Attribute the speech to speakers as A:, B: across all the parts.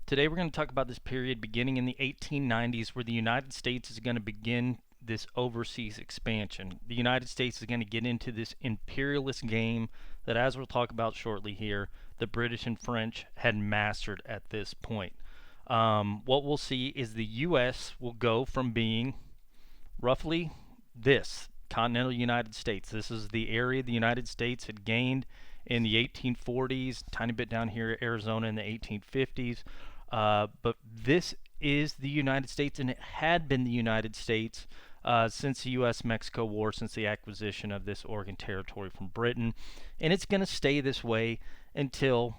A: Today we're going to talk about this period beginning in the 1890s where the United States is going to begin this overseas expansion. The United States is going to get into this imperialist game that, as we'll talk about shortly here, the British and French had mastered at this point. What we'll see is the U.S. will go from being roughly this continental United States. This is the area the United States had gained in the 1840s, tiny bit down here, Arizona in the 1850s. But this is the United States, and it had been the United States since the U.S.-Mexico War, since the acquisition of this Oregon Territory from Britain. And it's going to stay this way until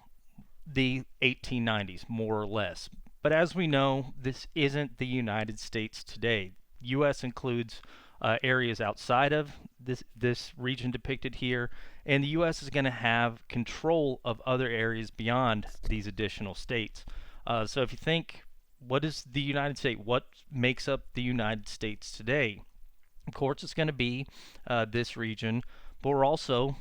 A: the 1890s, more or less. But as we know, this isn't the United States today. U.S. includes areas outside of this region depicted here, and the U.S. is going to have control of other areas beyond these additional states. So if you think, what is the United States? What makes up the United States today? Of course, it's going to be this region, but we're also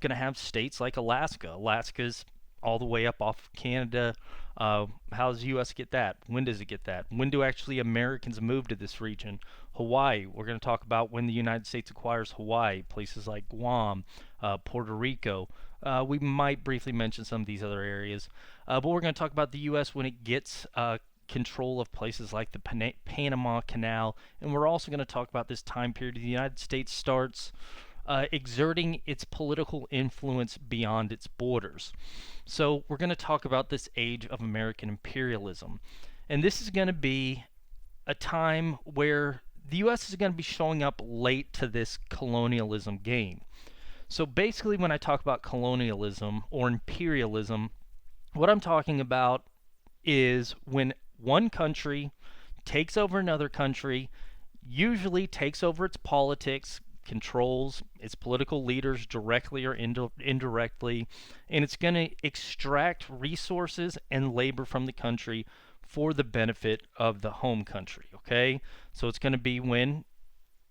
A: going to have states like Alaska. Alaska's all the way up off Canada. How does the U.S. get that? When does it get that? When do actually Americans move to this region? Hawaii. We're going to talk about when the United States acquires Hawaii, places like Guam, Puerto Rico. We might briefly mention some of these other areas. But we're going to talk about the U.S. when it gets control of places like the Panama Canal. And we're also going to talk about this time period. The United States starts exerting its political influence beyond its borders. So we're going to talk about this age of American imperialism. And this is going to be a time where the U.S. is going to be showing up late to this colonialism game. So basically, when I talk about colonialism or imperialism, what I'm talking about is when one country takes over another country, usually takes over its politics, controls its political leaders directly or indirectly, and it's going to extract resources and labor from the country for the benefit of the home country, okay? So it's going to be when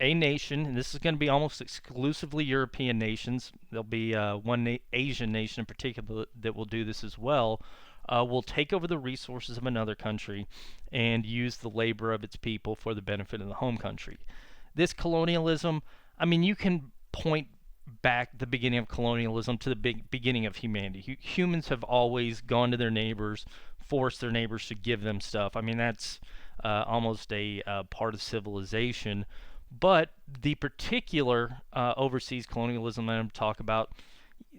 A: a nation, and this is going to be almost exclusively European nations, there'll be one Asian nation in particular that will do this as well, will take over the resources of another country and use the labor of its people for the benefit of the home country. This colonialism, I mean, you can point back the beginning of colonialism to the beginning of humanity. Humans have always gone to their neighbors, forced their neighbors to give them stuff. I mean, that's almost a part of civilization. But the particular overseas colonialism that I'm talking about,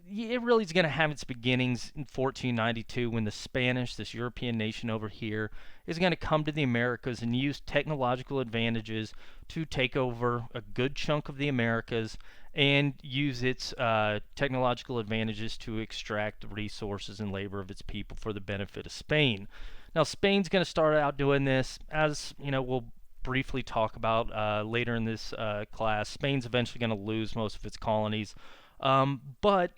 A: it really is going to have its beginnings in 1492 when the Spanish, this European nation over here, is going to come to the Americas and use technological advantages to take over a good chunk of the Americas and use its technological advantages to extract the resources and labor of its people for the benefit of Spain. Now, Spain's going to start out doing this, as you know, we'll briefly talk about later in this class. Spain's eventually going to lose most of its colonies. But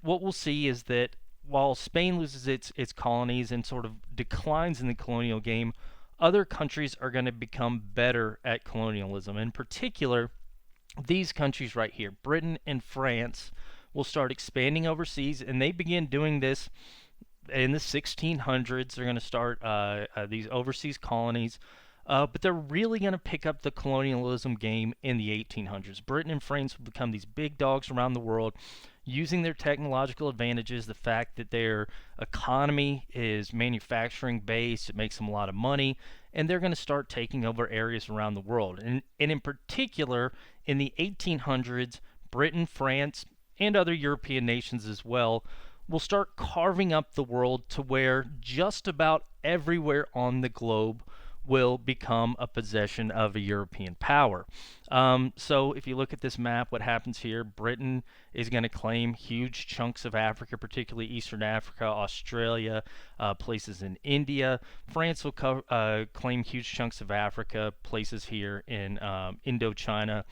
A: what we'll see is that while Spain loses its colonies and sort of declines in the colonial game, other countries are going to become better at colonialism. In particular, these countries right here, Britain and France, will start expanding overseas, and they begin doing this in the 1600s. They're going to start these overseas colonies. But they're really going to pick up the colonialism game in the 1800s. Britain and France will become these big dogs around the world, using their technological advantages, the fact that their economy is manufacturing based, it makes them a lot of money, and they're going to start taking over areas around the world. And in particular, in the 1800s, Britain, France, and other European nations as well will start carving up the world to where just about everywhere on the globe will become a possession of a European power. So if you look at this map, what happens here, Britain is going to claim huge chunks of Africa, particularly Eastern Africa, Australia, places in India. France will claim huge chunks of Africa, places here in Indochina,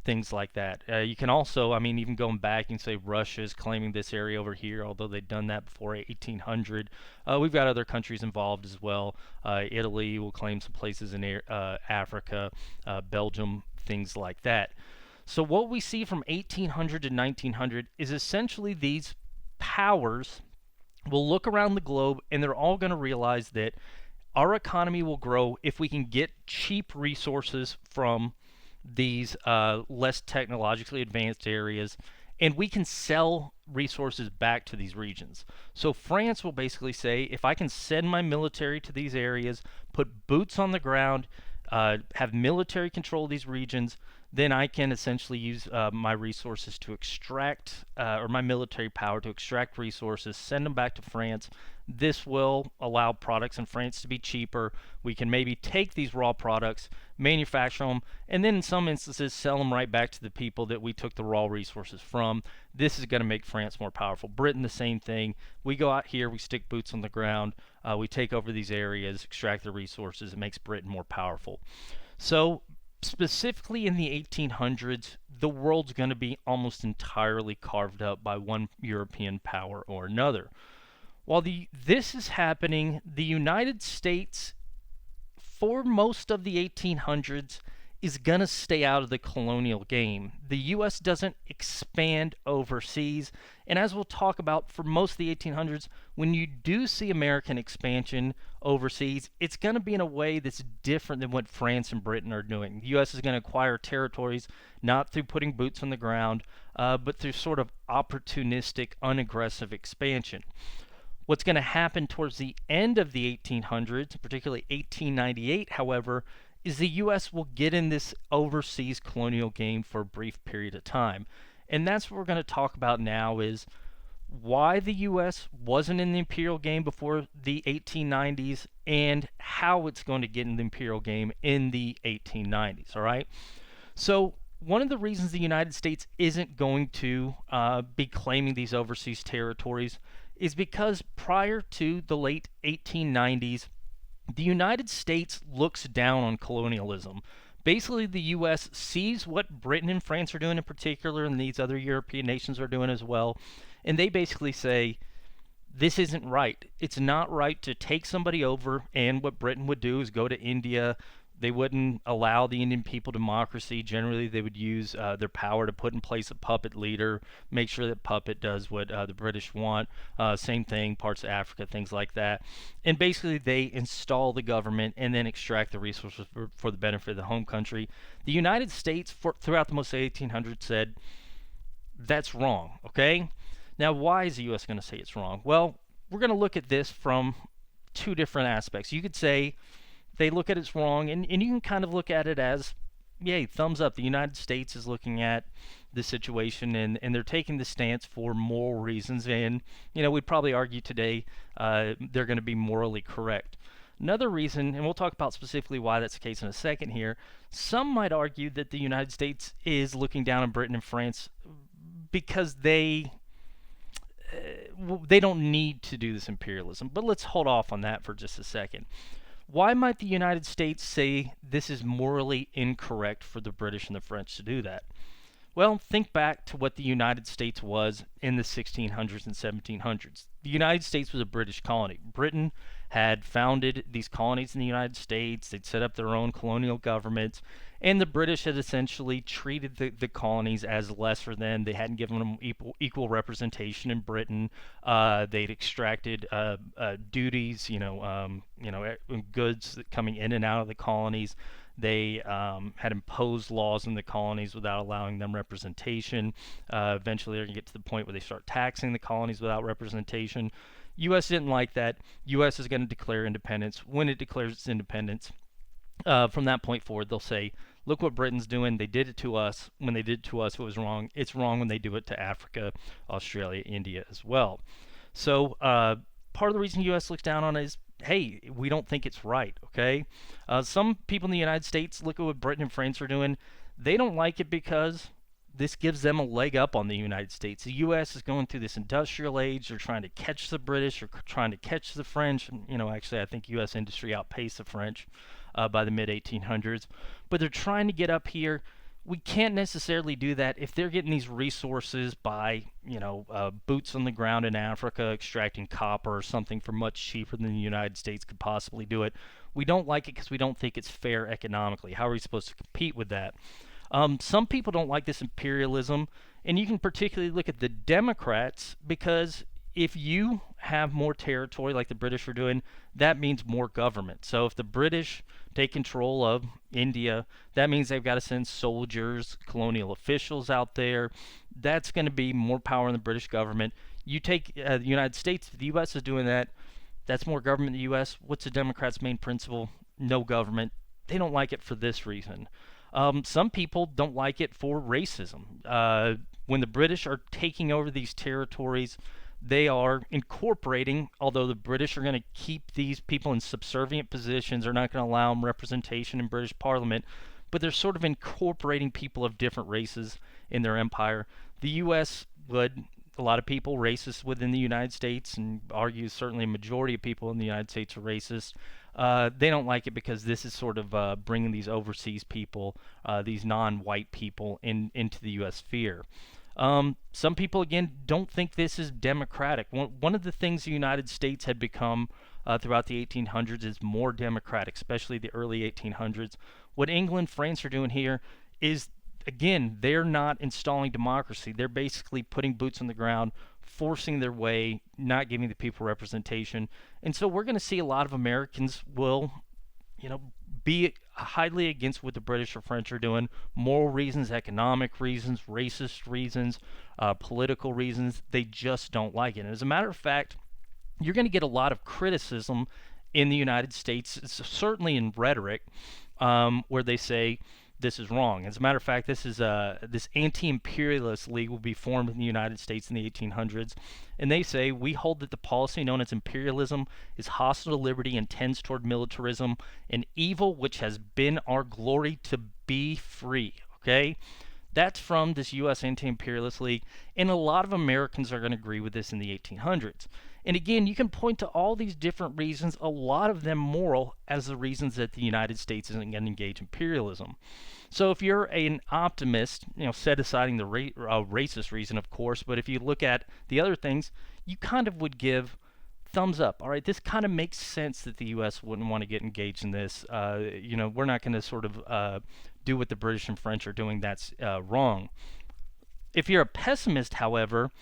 A: things like that. You can also, I mean, even going back, you can say Russia is claiming this area over here, although they've done that before 1800. We've got other countries involved as well. Italy will claim some places in Africa, Belgium, things like that. So what we see from 1800 to 1900 is essentially these powers will look around the globe and they're all going to realize that our economy will grow if we can get cheap resources from these less technologically advanced areas, and we can sell resources back to these regions. So France will basically say, if I can send my military to these areas, put boots on the ground, have military control of these regions, then I can essentially use my resources to extract, or my military power to extract resources, send them back to France. This will allow products in France to be cheaper. We can maybe take these raw products, manufacture them, and then in some instances sell them right back to the people that we took the raw resources from. This is going to make France more powerful. Britain, the same thing. We go out here, we stick boots on the ground, we take over these areas, extract the resources. It makes Britain more powerful. So specifically in the 1800s, the world's going to be almost entirely carved up by one European power or another. While this is happening, the United States, for most of the 1800s, is going to stay out of the colonial game. The U.S. doesn't expand overseas. And as we'll talk about, for most of the 1800s, when you do see American expansion overseas, it's going to be in a way that's different than what France and Britain are doing. The U.S. is going to acquire territories not through putting boots on the ground, but through sort of opportunistic, unaggressive expansion. What's going to happen towards the end of the 1800s, particularly 1898, however, is the U.S. will get in this overseas colonial game for a brief period of time. And that's what we're going to talk about now, is why the U.S. wasn't in the imperial game before the 1890s and how it's going to get in the imperial game in the 1890s, all right? So one of the reasons the United States isn't going to be claiming these overseas territories is because prior to the late 1890s, the United States looks down on colonialism. Basically, the U.S. sees what Britain and France are doing in particular, and these other European nations are doing as well, and they basically say, this isn't right. It's not right to take somebody over, and what Britain would do is go to India. They wouldn't allow the Indian people democracy. Generally, they would use their power to put in place a puppet leader, make sure that puppet does what the British want. Same thing, parts of Africa, things like that. And basically, they install the government and then extract the resources for the benefit of the home country. The United States, throughout the most of the 1800s, said, that's wrong, okay? Now, why is the U.S. going to say it's wrong? Well, we're going to look at this from two different aspects. You could say they look at it's wrong, and you can kind of look at it as, yay, thumbs up. The United States is looking at the situation, and they're taking the stance for moral reasons. And, we'd probably argue today they're going to be morally correct. Another reason, and we'll talk about specifically why that's the case in a second here, some might argue that the United States is looking down on Britain and France because they don't need to do this imperialism. But let's hold off on that for just a second. Why might the United States say this is morally incorrect for the British and the French to do that? Well, think back to what the United States was in the 1600s and 1700s. The United States was a British colony. Britain had founded these colonies in the United States. They'd set up their own colonial governments, and the British had essentially treated the colonies as lesser than. They hadn't given them equal representation in Britain. They'd extracted duties, goods coming in and out of the colonies. They had imposed laws in the colonies without allowing them representation. Eventually, they're going to get to the point where they start taxing the colonies without representation. U.S. didn't like that. U.S. is going to declare independence. When it declares its independence, from that point forward, they'll say, look what Britain's doing. They did it to us. When they did it to us, it was wrong. It's wrong when they do it to Africa, Australia, India as well. So part of the reason the U.S. looks down on it is, hey, we don't think it's right, okay? Some people in the United States look at what Britain and France are doing. They don't like it because this gives them a leg up on the United States. The U.S. is going through this industrial age. They're trying to catch the British or trying to catch the French. Actually, I think U.S. industry outpaced the French by the mid-1800s. But they're trying to get up here. We can't necessarily do that if they're getting these resources by, boots on the ground in Africa, extracting copper or something for much cheaper than the United States could possibly do it. We don't like it because we don't think it's fair economically. How are we supposed to compete with that? Some people don't like this imperialism, and you can particularly look at the Democrats, because if you have more territory like the British are doing, that means more government. So if the British take control of India, that means they've got to send soldiers, colonial officials out there. That's going to be more power in the British government. You take the United States, if the U.S. is doing that, that's more government in the U.S. What's the Democrats' main principle? No government. They don't like it for this reason. Some people don't like it for racism. When the British are taking over these territories, they are incorporating, although the British are going to keep these people in subservient positions, they're not going to allow them representation in British Parliament, but they're sort of incorporating people of different races in their empire. The U.S. would, a lot of people racist within the United States, and argues certainly a majority of people in the United States are racist. They don't like it because this is sort of bringing these overseas people, these non-white people, into the U.S. sphere. Some people, again, don't think this is democratic. One of the things the United States had become throughout the 1800s is more democratic, especially the early 1800s. What England, France are doing here is, again, they're not installing democracy. They're basically putting boots on the ground, forcing their way, not giving the people representation. And so we're going to see a lot of Americans will, be highly against what the British or French are doing. Moral reasons, economic reasons, racist reasons, political reasons. They just don't like it. And as a matter of fact, you're going to get a lot of criticism in the United States, certainly in rhetoric, where they say this is wrong. As a matter of fact, this anti-imperialist league will be formed in the United States in the 1800s, and they say we hold that the policy known as imperialism is hostile to liberty and tends toward militarism, an evil which has been our glory to be free. Okay, that's from this U.S. Anti-Imperialist League, and a lot of Americans are going to agree with this in the 1800s. And again, you can point to all these different reasons, a lot of them moral, as the reasons that the United States isn't going to engage imperialism. So if you're an optimist, set aside the racist reason, of course, but if you look at the other things, you kind of would give thumbs up. All right, this kind of makes sense that the U.S. wouldn't want to get engaged in this. We're not going to sort of do what the British and French are doing. That's wrong. If you're a pessimist, however,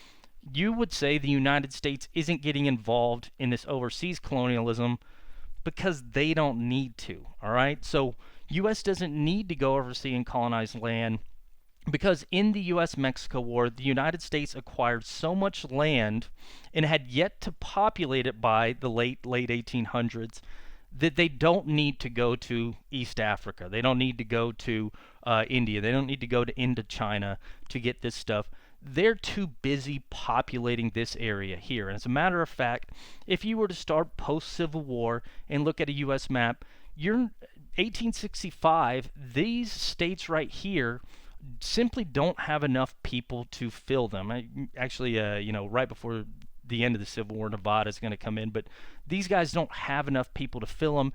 A: you would say the United States isn't getting involved in this overseas colonialism because they don't need to. All right, so U.S. doesn't need to go overseas and colonize land because in the U.S.-Mexico War, the United States acquired so much land and had yet to populate it by the late 1800s that they don't need to go to East Africa. They don't need to go to India. They don't need to go to Indochina to get this stuff. They're too busy populating this area here. And as a matter of fact, if you were to start post-Civil War and look at a U.S. map, you're 1865, these states right here simply don't have enough people to fill them. Actually, right before the end of the Civil War, Nevada is going to come in, but these guys don't have enough people to fill them.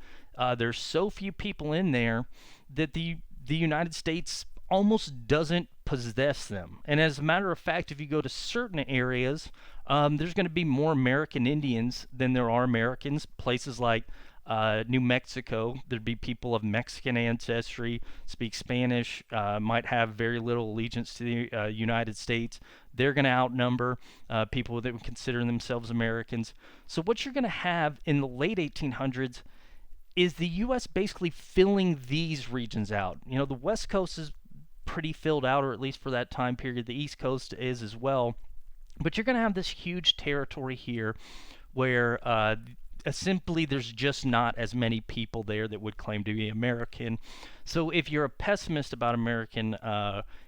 A: There's so few people in there that the United States almost doesn't possess them. And as a matter of fact, if you go to certain areas, there's going to be more American Indians than there are Americans. Places like New Mexico, there'd be people of Mexican ancestry, speak Spanish, might have very little allegiance to the United States. They're going to outnumber people that would consider themselves Americans. So what you're going to have in the late 1800s is the U.S. basically filling these regions out. The West Coast is pretty filled out, or at least for that time period. The East Coast is as well. But you're going to have this huge territory here where simply there's just not as many people there that would claim to be American. So if you're a pessimist about American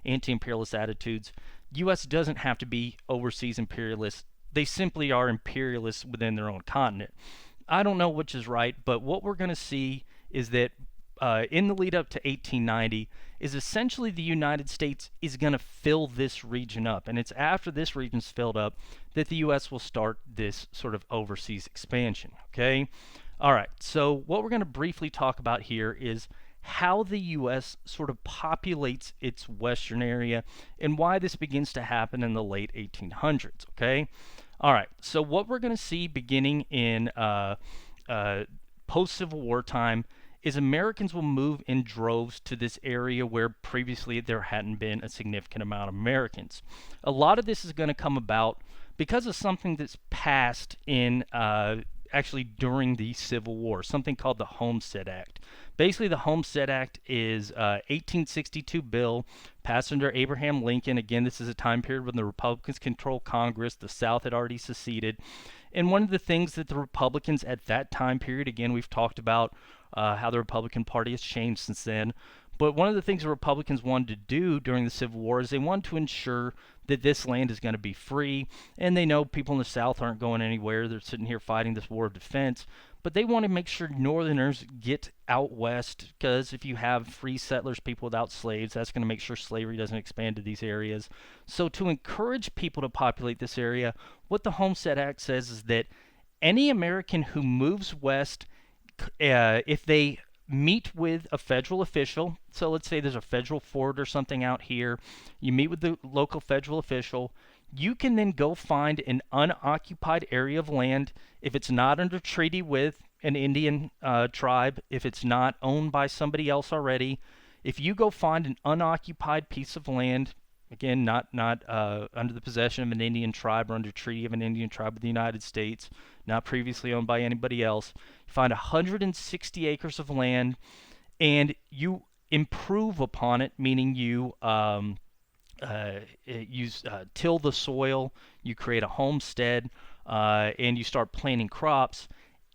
A: anti-imperialist attitudes, U.S. doesn't have to be overseas imperialists. They simply are imperialists within their own continent. I don't know which is right, but what we're going to see is that in the lead up to 1890 is essentially the United States is going to fill this region up. And it's after this region's filled up that the U.S. will start this sort of overseas expansion. Okay? All right, so what we're going to briefly talk about here is how the U.S. sort of populates its western area and why this begins to happen in the late 1800s. Okay? All right, so what we're going to see beginning in post-Civil War time is Americans will move in droves to this area where previously there hadn't been a significant amount of Americans. A lot of this is going to come about Because of something that's passed in actually during the Civil War, something called the Homestead Act. Basically, the Homestead Act is 1862 bill passed under Abraham Lincoln. Again, this is a time period when the Republicans control Congress. The South had already seceded. And one of the things that the Republicans at that time period, again, we've talked about how the Republican Party has changed since then. But one of the things the Republicans wanted to do during the Civil War is they wanted to ensure that this land is going to be free. And they know people in the South aren't going anywhere. They're sitting here fighting this war of defense. But they want to make sure Northerners get out west, because if you have free settlers, people without slaves, that's going to make sure slavery doesn't expand to these areas. So to encourage people to populate this area, what the Homestead Act says is that any American who moves west, if they meet with a federal official, so let's say there's a federal fort or something out here, you meet with the local federal official, you can then go find an unoccupied area of land if it's not under treaty with an Indian tribe, if it's not owned by somebody else already. If you go find an unoccupied piece of land, again, not under the possession of an Indian tribe or under treaty of an Indian tribe with the United States, not previously owned by anybody else, you find 160 acres of land, and you improve upon it, meaning you till the soil, you create a homestead, and you start planting crops.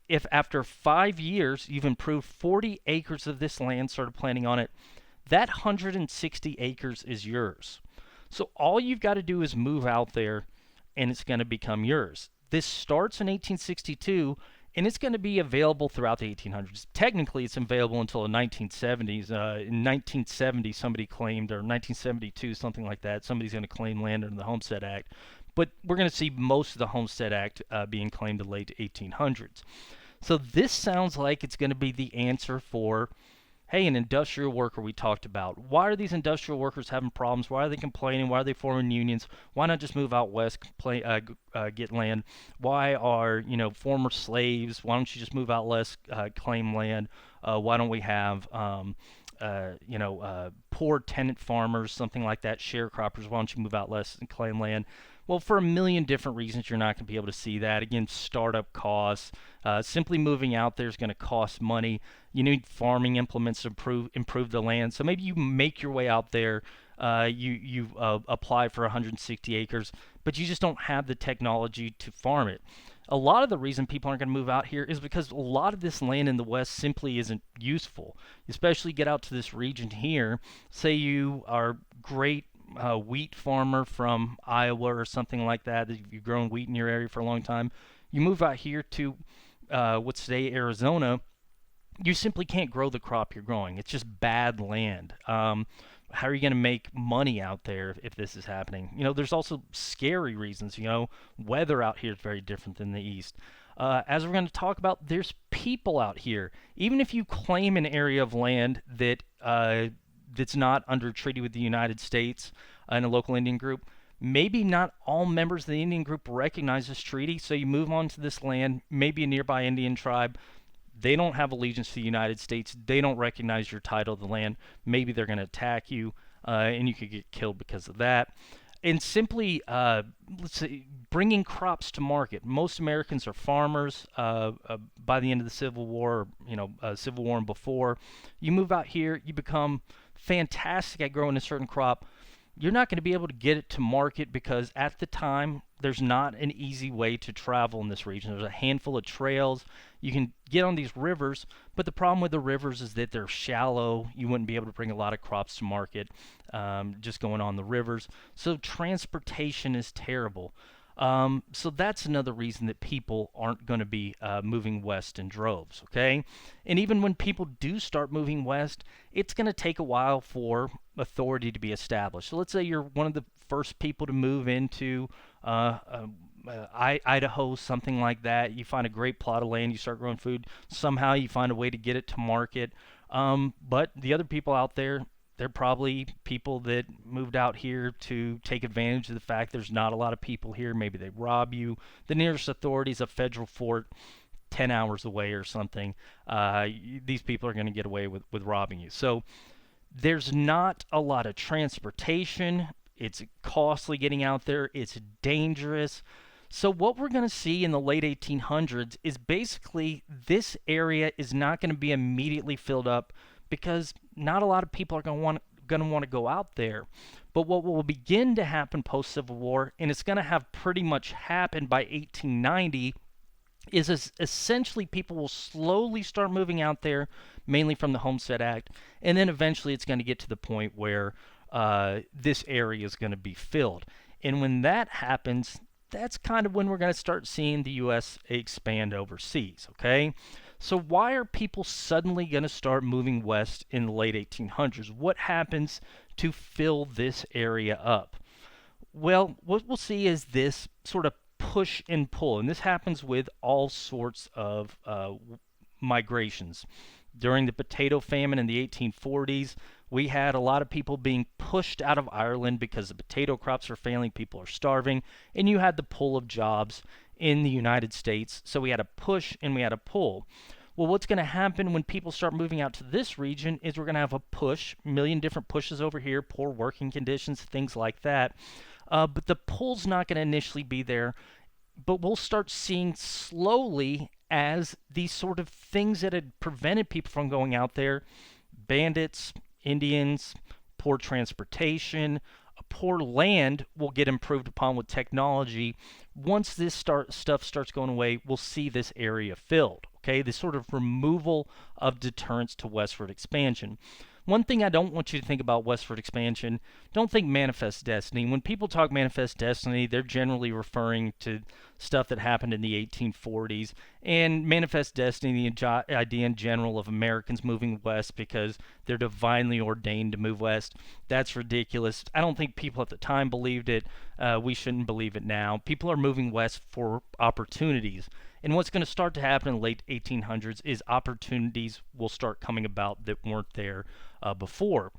A: If after 5 years you've improved 40 acres of this land, started planting on it, that 160 acres is yours. So all you've got to do is move out there, and it's going to become yours. This starts in 1862, and it's going to be available throughout the 1800s. Technically, it's available until the 1970s. In 1970, somebody claimed, or 1972, something like that, somebody's going to claim land under the Homestead Act. But we're going to see most of the Homestead Act being claimed in the late 1800s. So this sounds like it's going to be the answer for, hey, an industrial worker we talked about. Why are these industrial workers having problems? Why are they complaining? Why are they forming unions? Why not just move out west, get land? Why are, former slaves? Why don't you just move out west, claim land? Why don't we have, poor tenant farmers, something like that, sharecroppers? Why don't you move out west and claim land? Well, for a million different reasons, you're not going to be able to see that. Again, startup costs. Simply moving out there is going to cost money. You need farming implements to improve the land. So maybe you make your way out there. You apply for 160 acres, but you just don't have the technology to farm it. A lot of the reason people aren't going to move out here is because a lot of this land in the West simply isn't useful. Especially get out to this region here. Say you are great wheat farmer from Iowa or something like that. You've grown wheat in your area for a long time. You move out here to what's today Arizona. You simply can't grow the crop you're growing. It's just bad land. How are you going to make money out there if this is happening? There's also scary reasons. Weather out here is very different than the East. As we're going to talk about, there's people out here. Even if you claim an area of land that's not under treaty with the United States and a local Indian group, maybe not all members of the Indian group recognize this treaty, so you move on to this land, maybe a nearby Indian tribe. They don't have allegiance to the United States. They don't recognize your title to the land. Maybe they're going to attack you, and you could get killed because of that. And simply, let's say, bringing crops to market. Most Americans are farmers by the end of the Civil War, Civil War and before. You move out here, you become fantastic at growing a certain crop. You're not going to be able to get it to market because at the time, there's not an easy way to travel in this region. There's a handful of trails. You can get on these rivers, but the problem with the rivers is that they're shallow. You wouldn't be able to bring a lot of crops to market just going on the rivers. So transportation is terrible. So that's another reason that people aren't going to be moving west in droves, okay? And even when people do start moving west, it's going to take a while for authority to be established. So let's say you're one of the first people to move into Idaho, something like that. You find a great plot of land, you start growing food. Somehow you find a way to get it to market. But the other people out there, they're probably people that moved out here to take advantage of the fact there's not a lot of people here. Maybe they rob you. The nearest authority is a federal fort 10 hours away or something. These people are going to get away with robbing you. So there's not a lot of transportation. It's costly getting out there. It's dangerous. So what we're going to see in the late 1800s is basically this area is not going to be immediately filled up because not a lot of people are going to want to go out there. But what will begin to happen post Civil War, and it's going to have pretty much happened by 1890, is essentially people will slowly start moving out there, mainly from the Homestead Act, and then eventually it's going to get to the point where this area is going to be filled. And when that happens, that's kind of when we're going to start seeing the U.S. expand overseas, okay? So why are people suddenly going to start moving west in the late 1800s? What happens to fill this area up? Well, what we'll see is this sort of push and pull, and this happens with all sorts of migrations. During the potato famine in the 1840s, we had a lot of people being pushed out of Ireland because the potato crops are failing, people are starving, and you had the pull of jobs in the United States. So we had a push and we had a pull. Well, what's going to happen when people start moving out to this region is we're going to have a push, a million different pushes over here, poor working conditions, things like that. But the pull's not going to initially be there, but we'll start seeing slowly as these sort of things that had prevented people from going out there, bandits, Indians, poor transportation, poor land will get improved upon with technology. Once this stuff starts going away, we'll see this area filled. Okay, this sort of removal of deterrence to westward expansion. One thing I don't want you to think about westward expansion, don't think manifest destiny. When people talk manifest destiny, they're generally referring to stuff that happened in the 1840s. And manifest destiny, the idea in general of Americans moving west because they're divinely ordained to move west, that's ridiculous. I don't think people at the time believed it. We shouldn't believe it now. People are moving west for opportunities. And what's going to start to happen in the late 1800s is opportunities will start coming about that weren't there before.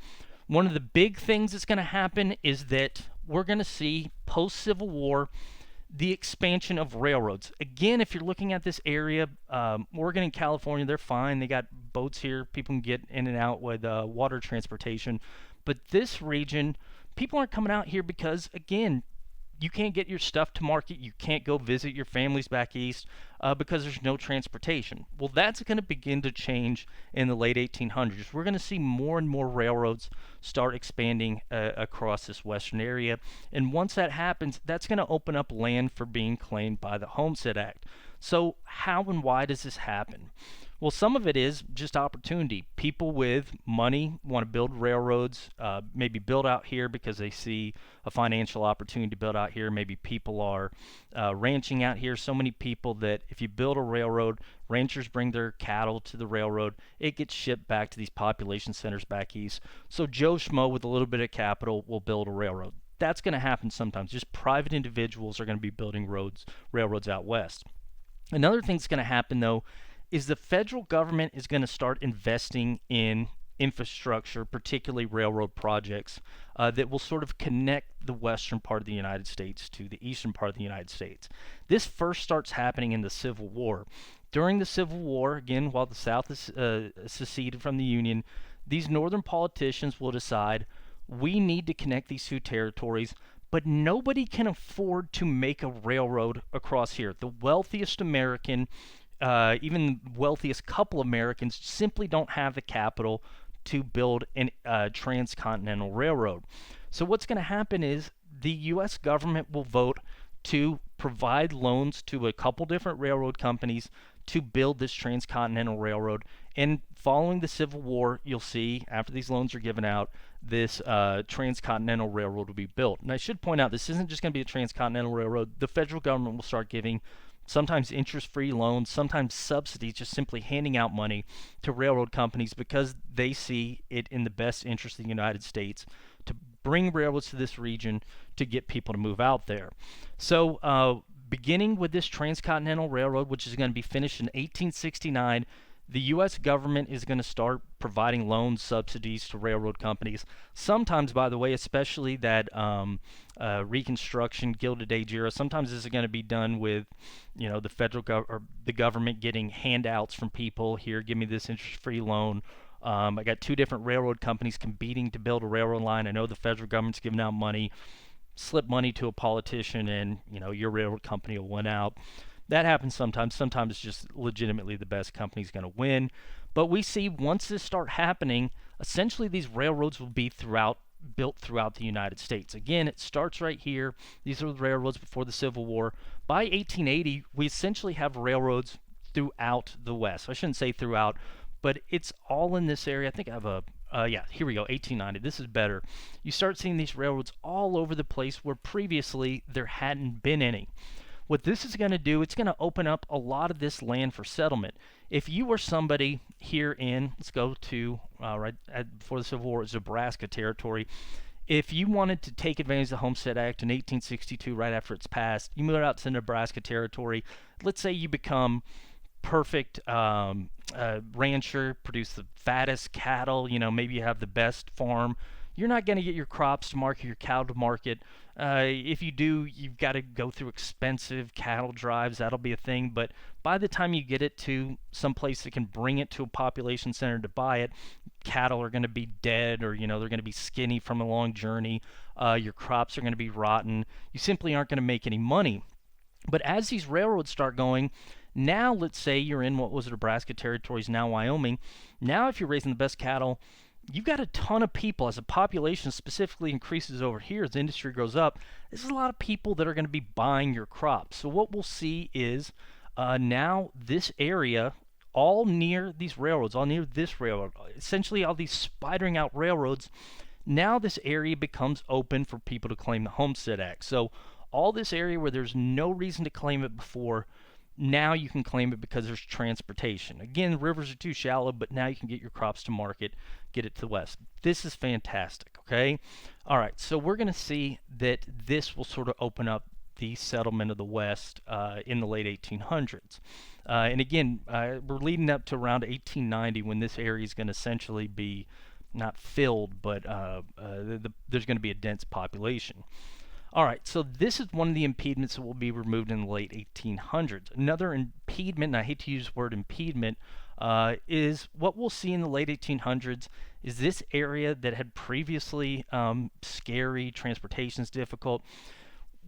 A: One of the big things that's going to happen is that we're going to see post-Civil War the expansion of railroads. Again, if you're looking at this area, Oregon and California, they're fine. They got boats here. People can get in and out with water transportation. But this region, people aren't coming out here because, again, you can't get your stuff to market. You can't go visit your families back east because there's no transportation. Well, that's going to begin to change in the late 1800s. We're going to see more and more railroads start expanding across this western area. And once that happens, that's going to open up land for being claimed by the Homestead Act. So how and why does this happen? Well, some of it is just opportunity. People with money want to build railroads, maybe build out here because they see a financial opportunity to build out here. Maybe people are ranching out here. So many people that if you build a railroad, ranchers bring their cattle to the railroad. It gets shipped back to these population centers back east. So Joe Schmo with a little bit of capital will build a railroad. That's going to happen sometimes. Just private individuals are going to be building railroads out west. Another thing that's going to happen, though, is the federal government is going to start investing in infrastructure, particularly railroad projects, that will sort of connect the western part of the United States to the eastern part of the United States. This first starts happening in the Civil War. During the Civil War, again, while the South is seceded from the Union, these northern politicians will decide we need to connect these two territories, but nobody can afford to make a railroad across here. The wealthiest American even the wealthiest couple Americans simply don't have the capital to build a transcontinental railroad. So what's going to happen is the U.S. government will vote to provide loans to a couple different railroad companies to build this transcontinental railroad. And following the Civil War, you'll see, after these loans are given out, this transcontinental railroad will be built. And I should point out, this isn't just going to be a transcontinental railroad. The federal government will start giving sometimes interest-free loans, sometimes subsidies, just simply handing out money to railroad companies because they see it in the best interest of the United States to bring railroads to this region to get people to move out there. So beginning with this transcontinental railroad, which is going to be finished in 1869, the U.S. government is going to start providing loans, subsidies to railroad companies. Sometimes, by the way, especially that Reconstruction, Gilded Age era, sometimes this is going to be done with, the federal or the government getting handouts from people. Here, give me this interest-free loan. I got two different railroad companies competing to build a railroad line. I know the federal government's giving out money. slip money to a politician and your railroad company will win out. That happens sometimes. Sometimes it's just legitimately the best company's going to win. But we see once this start happening, essentially these railroads will be built throughout the United States. Again, it starts right here. These are the railroads before the Civil War. By 1880, we essentially have railroads throughout the West. I shouldn't say throughout, but it's all in this area. I think I have a yeah, here we go, 1890. This is better. You start seeing these railroads all over the place where previously there hadn't been any. What this is going to do, it's going to open up a lot of this land for settlement. If you were somebody here in, let's go to before the Civil War, Nebraska territory. If you wanted to take advantage of the Homestead Act in 1862, right after it's passed, you move out to Nebraska territory. Let's say you become perfect rancher, produce the fattest cattle, maybe you have the best farm. You're not going to get your crops to market, your cattle to market. If you do, you've got to go through expensive cattle drives. That'll be a thing. But by the time you get it to some place that can bring it to a population center to buy it, cattle are going to be dead, or they're going to be skinny from a long journey. Your crops are going to be rotten. You simply aren't going to make any money. But as these railroads start going, now let's say you're in what was Nebraska territories, now Wyoming. Now if you're raising the best cattle, you've got a ton of people. As the population specifically increases over here, as the industry grows up, there's a lot of people that are going to be buying your crops. So what we'll see is now this area, all near these railroads, all near this railroad, essentially all these spidering out railroads, now this area becomes open for people to claim the Homestead Act. So all this area where there's no reason to claim it before, now you can claim it because there's transportation. Again, the rivers are too shallow, but now you can get your crops to market, get it to the west. This is fantastic, okay? All right, so we're going to see that this will sort of open up the settlement of the West in the late 1800s. And again, we're leading up to around 1890 when this area is going to essentially be not filled, but there's going to be a dense population. All right, so this is one of the impediments that will be removed in the late 1800s. Another impediment, and I hate to use the word impediment, is what we'll see in the late 1800s is this area that had previously scary, transportation's difficult.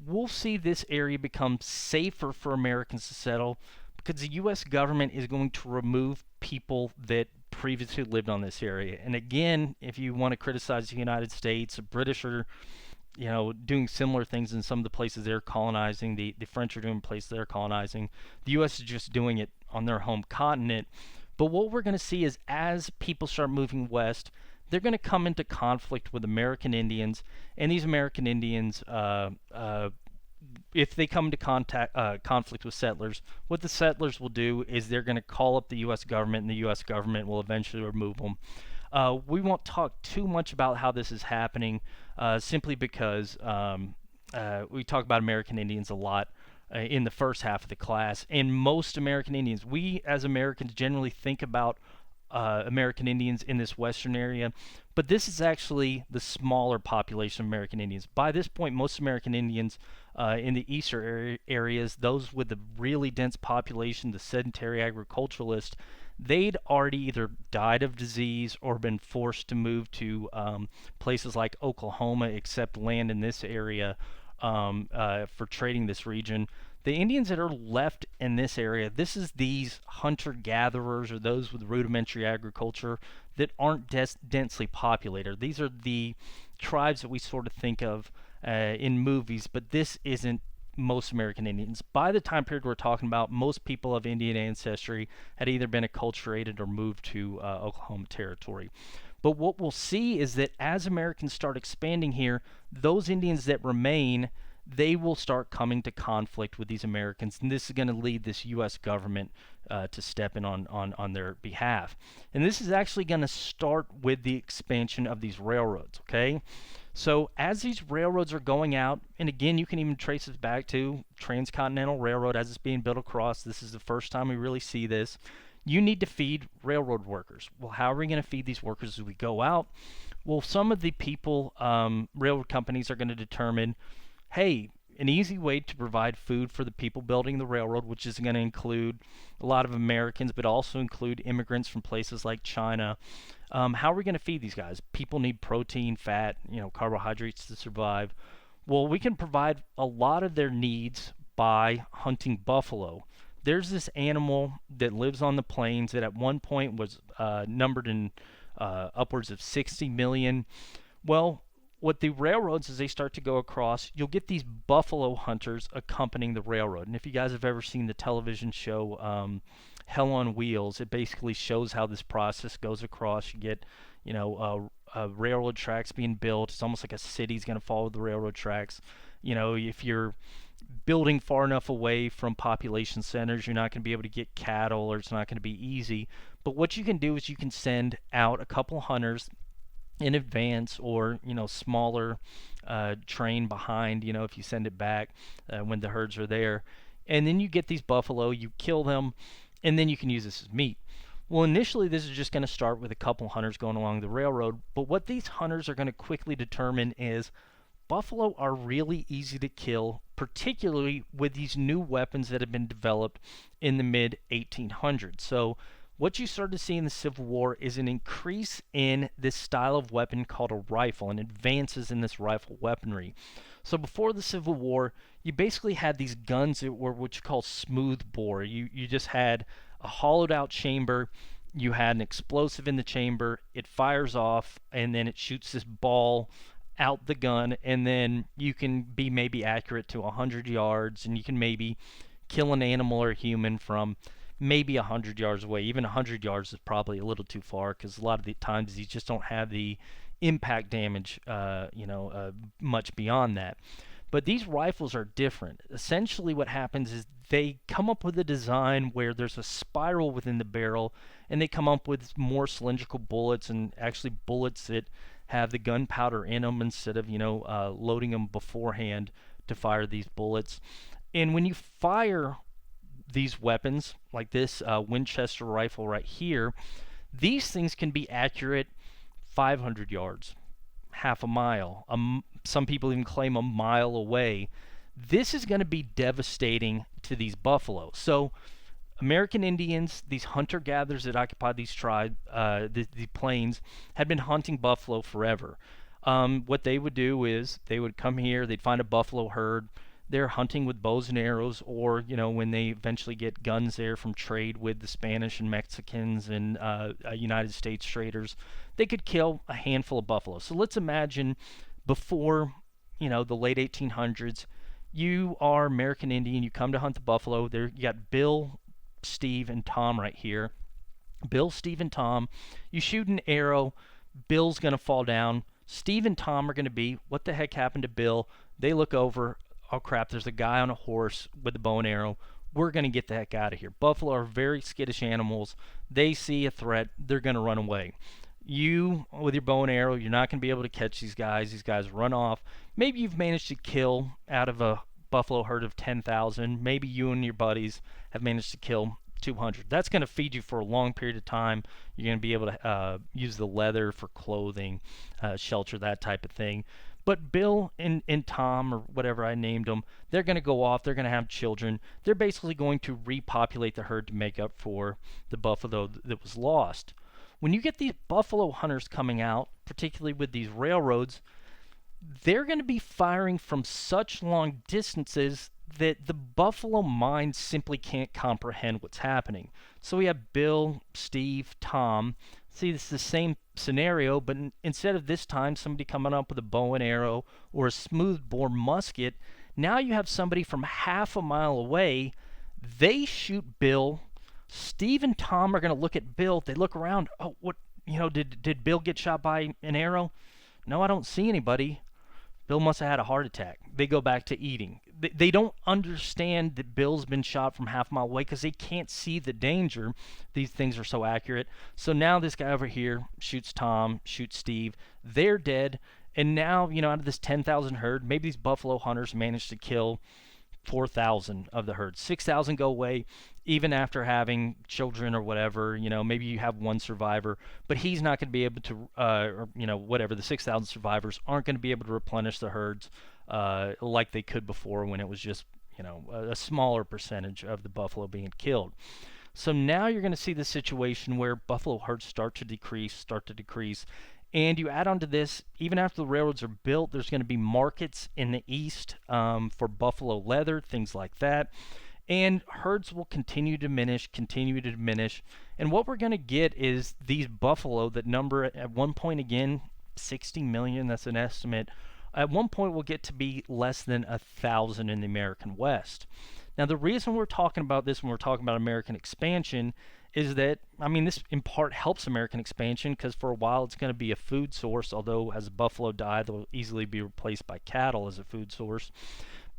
A: We'll see this area become safer for Americans to settle because the U.S. government is going to remove people that previously lived on this area. And again, if you want to criticize the United States, the British are doing similar things in some of the places they're colonizing. The French are doing places they're colonizing. The U.S. is just doing it on their home continent. But what we're going to see is as people start moving west, they're going to come into conflict with American Indians. And these American Indians, if they come into conflict with settlers, what the settlers will do is they're going to call up the U.S. government, and the U.S. government will eventually remove them. We won't talk too much about how this is happening, simply because we talk about American Indians a lot in the first half of the class. And most American Indians, we as Americans generally think about American Indians in this western area, but this is actually the smaller population of American Indians. By this point, most American Indians in the eastern areas, those with the really dense population, the sedentary agriculturalists, they'd already either died of disease or been forced to move to places like Oklahoma, accept land in this area for trading this region. The Indians that are left in this area, this is these hunter-gatherers or those with rudimentary agriculture that aren't densely populated. These are the tribes that we sort of think of in movies, but this isn't most American Indians. By the time period we're talking about, most people of Indian ancestry had either been acculturated or moved to Oklahoma territory. But what we'll see is that as Americans start expanding here, those Indians that remain, they will start coming to conflict with these Americans, and this is going to lead this U.S. government to step in on their behalf. And this is actually going to start with the expansion of these railroads, okay? So as these railroads are going out, and again, you can even trace this back to Transcontinental Railroad as it's being built across. This is the first time we really see this. You need to feed railroad workers. Well, how are we going to feed these workers as we go out? Well, some of the people, railroad companies are going to determine, hey, an easy way to provide food for the people building the railroad, which is going to include a lot of Americans, but also include immigrants from places like China. How are we going to feed these guys? People need protein, fat, carbohydrates to survive. Well, we can provide a lot of their needs by hunting buffalo. There's this animal that lives on the plains that at one point was numbered in upwards of 60 million. Well, what the railroads, as they start to go across, you'll get these buffalo hunters accompanying the railroad. And if you guys have ever seen the television show Hell on Wheels, it basically shows how this process goes across. You get, railroad tracks being built. It's almost like a city's going to follow the railroad tracks. If you're building far enough away from population centers, you're not going to be able to get cattle, or it's not going to be easy. But what you can do is you can send out a couple hunters in advance, or smaller train behind, if you send it back when the herds are there, and then you get these buffalo, you kill them, and then you can use this as meat. Well, initially this is just going to start with a couple hunters going along the railroad, but what these hunters are going to quickly determine is buffalo are really easy to kill, particularly with these new weapons that have been developed in the mid 1800s. So what you start to see in the Civil War is an increase in this style of weapon called a rifle, and advances in this rifle weaponry. So before the Civil War, you basically had these guns that were what you call smooth bore. You just had a hollowed out chamber, you had an explosive in the chamber, it fires off, and then it shoots this ball out the gun, and then you can be maybe accurate to 100 yards, and you can maybe kill an animal or a human from maybe 100 yards away. Even 100 yards is probably a little too far, because a lot of the times these just don't have the impact damage, much beyond that. But these rifles are different. Essentially, what happens is they come up with a design where there's a spiral within the barrel, and they come up with more cylindrical bullets, and actually bullets that have the gunpowder in them instead of loading them beforehand to fire these bullets. And when you fire these weapons, like this Winchester rifle right here, these things can be accurate 500 yards, half a mile. Some people even claim a mile away. This is going to be devastating to these buffalo. So American Indians, these hunter-gatherers that occupied these tribes, the plains, had been hunting buffalo forever. What they would do is they would come here, they'd find a buffalo herd, they're hunting with bows and arrows, or when they eventually get guns there from trade with the Spanish and Mexicans and United States traders, they could kill a handful of buffalo. So let's imagine before the late 1800s, you are American Indian, you come to hunt the buffalo. There you got Bill, Steve, and Tom right here. Bill, Steve, and Tom. You shoot an arrow, Bill's gonna fall down. Steve and Tom are gonna be, what the heck happened to Bill? They look over, oh crap, there's a guy on a horse with a bow and arrow. We're going to get the heck out of here. Buffalo are very skittish animals. They see a threat, they're going to run away. You, with your bow and arrow, you're not going to be able to catch these guys. These guys run off. Maybe you've managed to kill out of a buffalo herd of 10,000. Maybe you and your buddies have managed to kill 200. That's going to feed you for a long period of time. You're going to be able to use the leather for clothing, shelter, that type of thing. But Bill and Tom, or whatever I named them, they're going to go off. They're going to have children. They're basically going to repopulate the herd to make up for the buffalo that was lost. When you get these buffalo hunters coming out, particularly with these railroads, they're going to be firing from such long distances that the buffalo mind simply can't comprehend what's happening. So we have Bill, Steve, Tom. See, this is the same scenario, but instead of this time somebody coming up with a bow and arrow or a smoothbore musket, now you have somebody from half a mile away. They shoot Bill. Steve and Tom are going to look at Bill. They look around. Oh, what? Did Bill get shot by an arrow? No, I don't see anybody. Bill must have had a heart attack. They go back to eating. They don't understand that Bill's been shot from half a mile away because they can't see the danger. These things are so accurate. So now this guy over here shoots Tom, shoots Steve. They're dead. And now, out of this 10,000 herd, maybe these buffalo hunters managed to kill 4,000 of the herd. 6,000 go away, even after having children or whatever. Maybe you have one survivor, but he's not going to be able to, whatever. The 6,000 survivors aren't going to be able to replenish the herds like they could before, when it was just, a smaller percentage of the buffalo being killed. So now you're going to see the situation where buffalo herds start to decrease, And you add on to this, even after the railroads are built, there's going to be markets in the east for buffalo leather, things like that. And herds will continue to diminish, continue to diminish. And what we're going to get is these buffalo that number at one point, again, 60 million, that's an estimate. At one point, will get to be less than 1,000 in the American West. Now, the reason we're talking about this when we're talking about American expansion is that, I mean, this in part helps American expansion because for a while it's going to be a food source, although as buffalo die, they'll easily be replaced by cattle as a food source.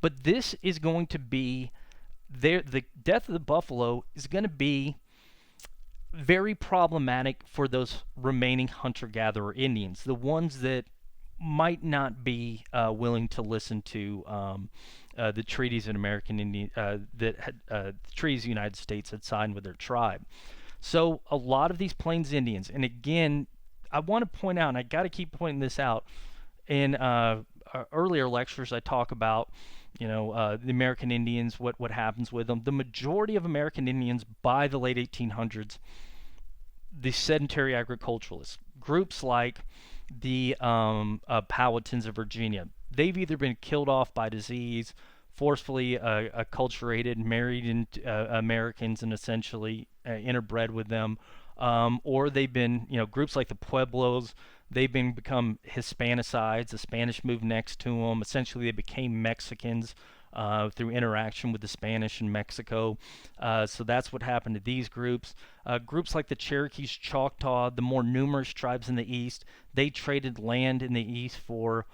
A: But this is going to be, the death of the buffalo is going to be very problematic for those remaining hunter-gatherer Indians, the ones that might not be willing to listen to the treaties in American Indian that had the treaties the United States had signed with their tribe. So a lot of these Plains Indians, and again, I want to point out, and I got to keep pointing this out. In earlier lectures, I talk about the American Indians, what happens with them. The majority of American Indians by the late 1800s, the sedentary agriculturalists, groups like the Powhatans of Virginia, they've either been killed off by disease, forcefully acculturated, married into Americans, and essentially interbred with them, or they've been, groups like the Pueblos, they've become Hispanicized. The Spanish moved next to them. Essentially, they became Mexicans through interaction with the Spanish in Mexico. So that's what happened to these groups. Groups like the Cherokees, Choctaw, the more numerous tribes in the East, they traded land in the East for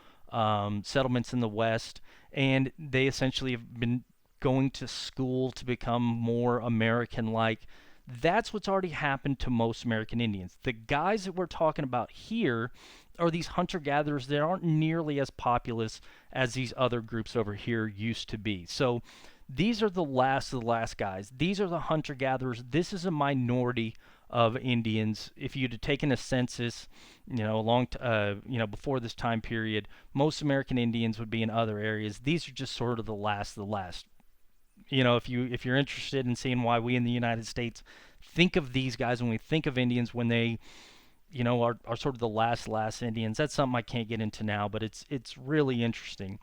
A: settlements in the West, and they essentially have been going to school to become more American-like. That's what's already happened to most American Indians. The guys that we're talking about here are these hunter-gatherers that aren't nearly as populous as these other groups over here used to be. So these are the last of the last guys. These are the hunter-gatherers. This is a minority of Indians. If you'd have taken a census, before this time period, most American Indians would be in other areas. These are just sort of the last of the last. If you're interested in seeing why we in the United States think of these guys when we think of Indians, when they, are sort of the last Indians, that's something I can't get into now, but it's really interesting.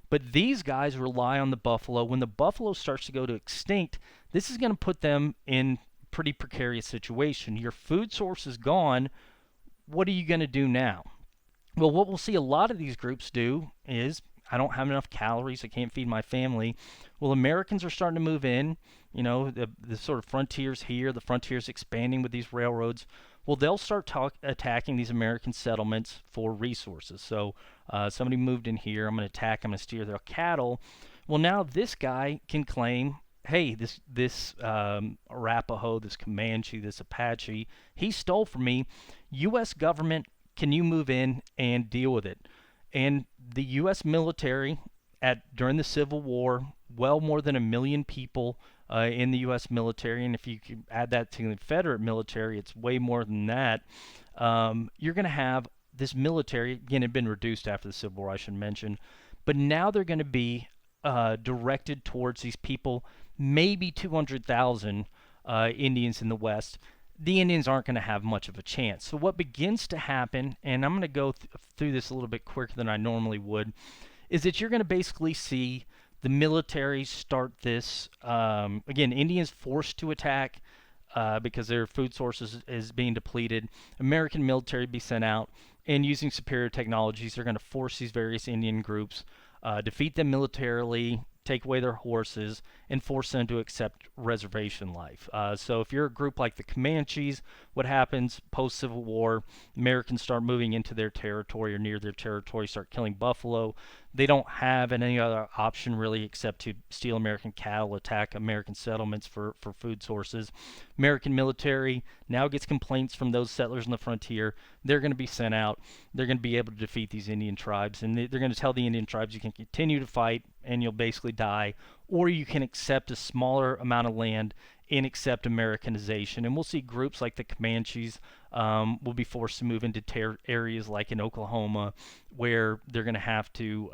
A: But these guys rely on the buffalo. When the buffalo starts to go to extinct, this is going to put them in pretty precarious situation. Your food source is gone. What are you going to do now? Well, what we'll see a lot of these groups do is, I don't have enough calories, I can't feed my family. Well, Americans are starting to move in, the sort of frontiers here, the frontiers expanding with these railroads. Well, they'll start attacking these American settlements for resources. So somebody moved in here, I'm going to attack, I'm going to steal their cattle. Well, now this guy can claim, hey, this Arapaho, this Comanche, this Apache, he stole from me. U.S. government, can you move in and deal with it? And the U.S. military, during the Civil War, well more than 1 million people in the U.S. military, and if you could add that to the Confederate military, it's way more than that. You're going to have this military, again, it had been reduced after the Civil War, I should mention, but now they're going to be directed towards these people, maybe 200,000 Indians in the West. The Indians aren't going to have much of a chance. So what begins to happen, and I'm going to go through this a little bit quicker than I normally would, is that you're going to basically see the military start this, again, Indians forced to attack because their food sources is being depleted. American military be sent out, and using superior technologies, they're going to force these various Indian groups, defeat them militarily, take away their horses, and force them to accept reservation life. So if you're a group like the Comanches, what happens post-Civil War, Americans start moving into their territory or near their territory, start killing buffalo. They don't have any other option really except to steal American cattle, attack American settlements for food sources. American military now gets complaints from those settlers on the frontier. They're going to be sent out. They're going to be able to defeat these Indian tribes, and they're going to tell the Indian tribes you can continue to fight and you'll basically die, or you can accept a smaller amount of land and accept Americanization. And we'll see groups like the Comanches will be forced to move into areas like in Oklahoma, where they're going to have to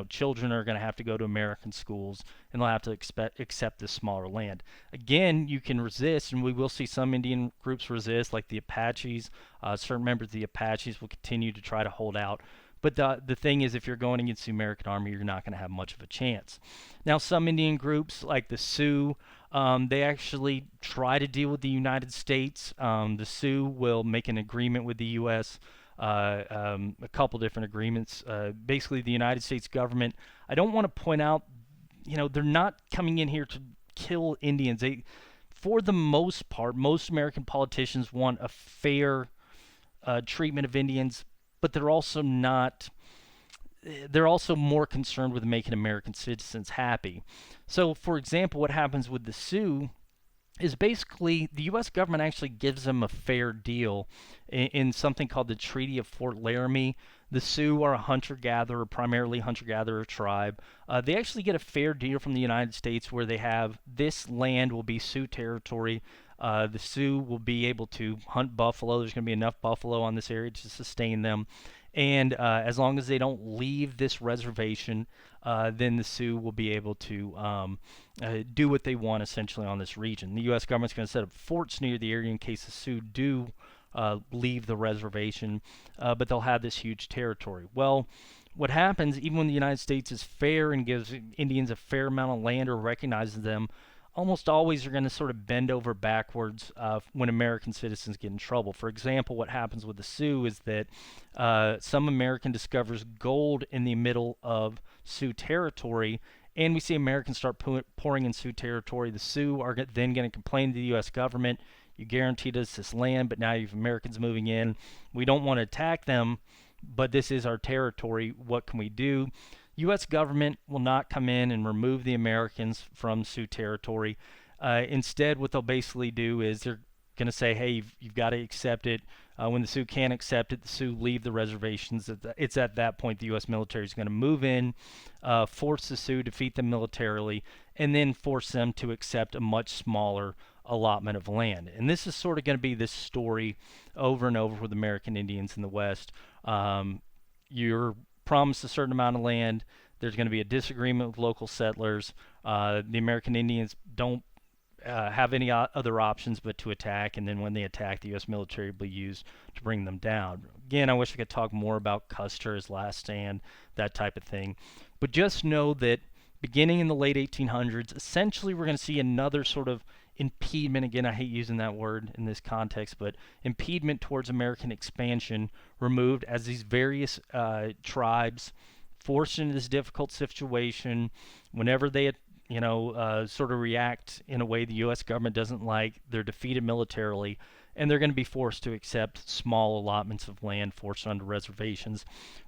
A: children are going to have to go to American schools, and they'll have to accept this smaller land. Again, you can resist, and we will see some Indian groups resist, like the Apaches. Certain members of the Apaches will continue to try to hold out. But the thing is, if you're going against the American army, you're not going to have much of a chance. Now, some Indian groups, like the Sioux, they actually try to deal with the United States. The Sioux will make an agreement with the U.S., a couple different agreements. Basically, the United States government, I don't want to point out, they're not coming in here to kill Indians. For the most part, most American politicians want a fair treatment of Indians, but they're also not. They're also more concerned with making American citizens happy. So, for example, what happens with the Sioux is basically the U.S. government actually gives them a fair deal in something called the Treaty of Fort Laramie. The Sioux are a hunter-gatherer, primarily hunter-gatherer tribe. They actually get a fair deal from the United States where they have this land will be Sioux territory. The Sioux will be able to hunt buffalo. There's going to be enough buffalo on this area to sustain them. And as long as they don't leave this reservation, then the Sioux will be able to do what they want essentially on this region. The U.S. government's going to set up forts near the area in case the Sioux do leave the reservation, but they'll have this huge territory. Well, what happens, even when the United States is fair and gives Indians a fair amount of land or recognizes them, almost always are going to sort of bend over backwards when American citizens get in trouble. For example, what happens with the Sioux is that some American discovers gold in the middle of Sioux territory, and we see Americans start pouring in Sioux territory. The Sioux are then going to complain to the U.S. government, you guaranteed us this land, but now you have Americans moving in. We don't want to attack them, but this is our territory. What can we do? U.S. government will not come in and remove the Americans from Sioux territory. Instead, what they'll basically do is they're going to say, hey, you've got to accept it. When the Sioux can't accept it, the Sioux leave the reservations. It's at that point the U.S. military is going to move in, force the Sioux, defeat them militarily, and then force them to accept a much smaller allotment of land. And this is sort of going to be this story over and over with American Indians in the West. You're promised a certain amount of land. There's going to be a disagreement with local settlers. The American Indians don't have any other options but to attack, and then when they attack, the U.S. military will be used to bring them down. Again, I wish I could talk more about Custer, his last stand, that type of thing. But just know that beginning in the late 1800s, essentially we're going to see another sort of impediment. Again, I hate using that word in this context, but impediment towards American expansion removed as these various tribes forced into this difficult situation. Whenever they sort of react in a way the U.S. government doesn't like, they're defeated militarily, and they're going to be forced to accept small allotments of land forced onto reservations.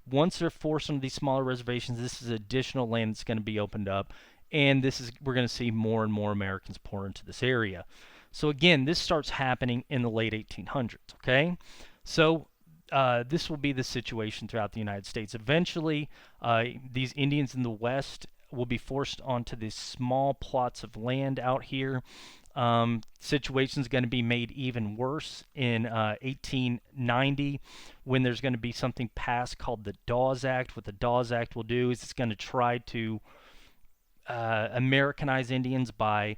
A: Once they're forced onto these smaller reservations, this is additional land that's going to be opened up, and we're going to see more and more Americans pour into this area. So again, this starts happening in the late 1800s, okay? So this will be the situation throughout the United States. Eventually, these Indians in the West will be forced onto these small plots of land out here. Situation's going to be made even worse in 1890 when there's going to be something passed called the Dawes Act. What the Dawes Act will do is it's going to try to Americanize Indians by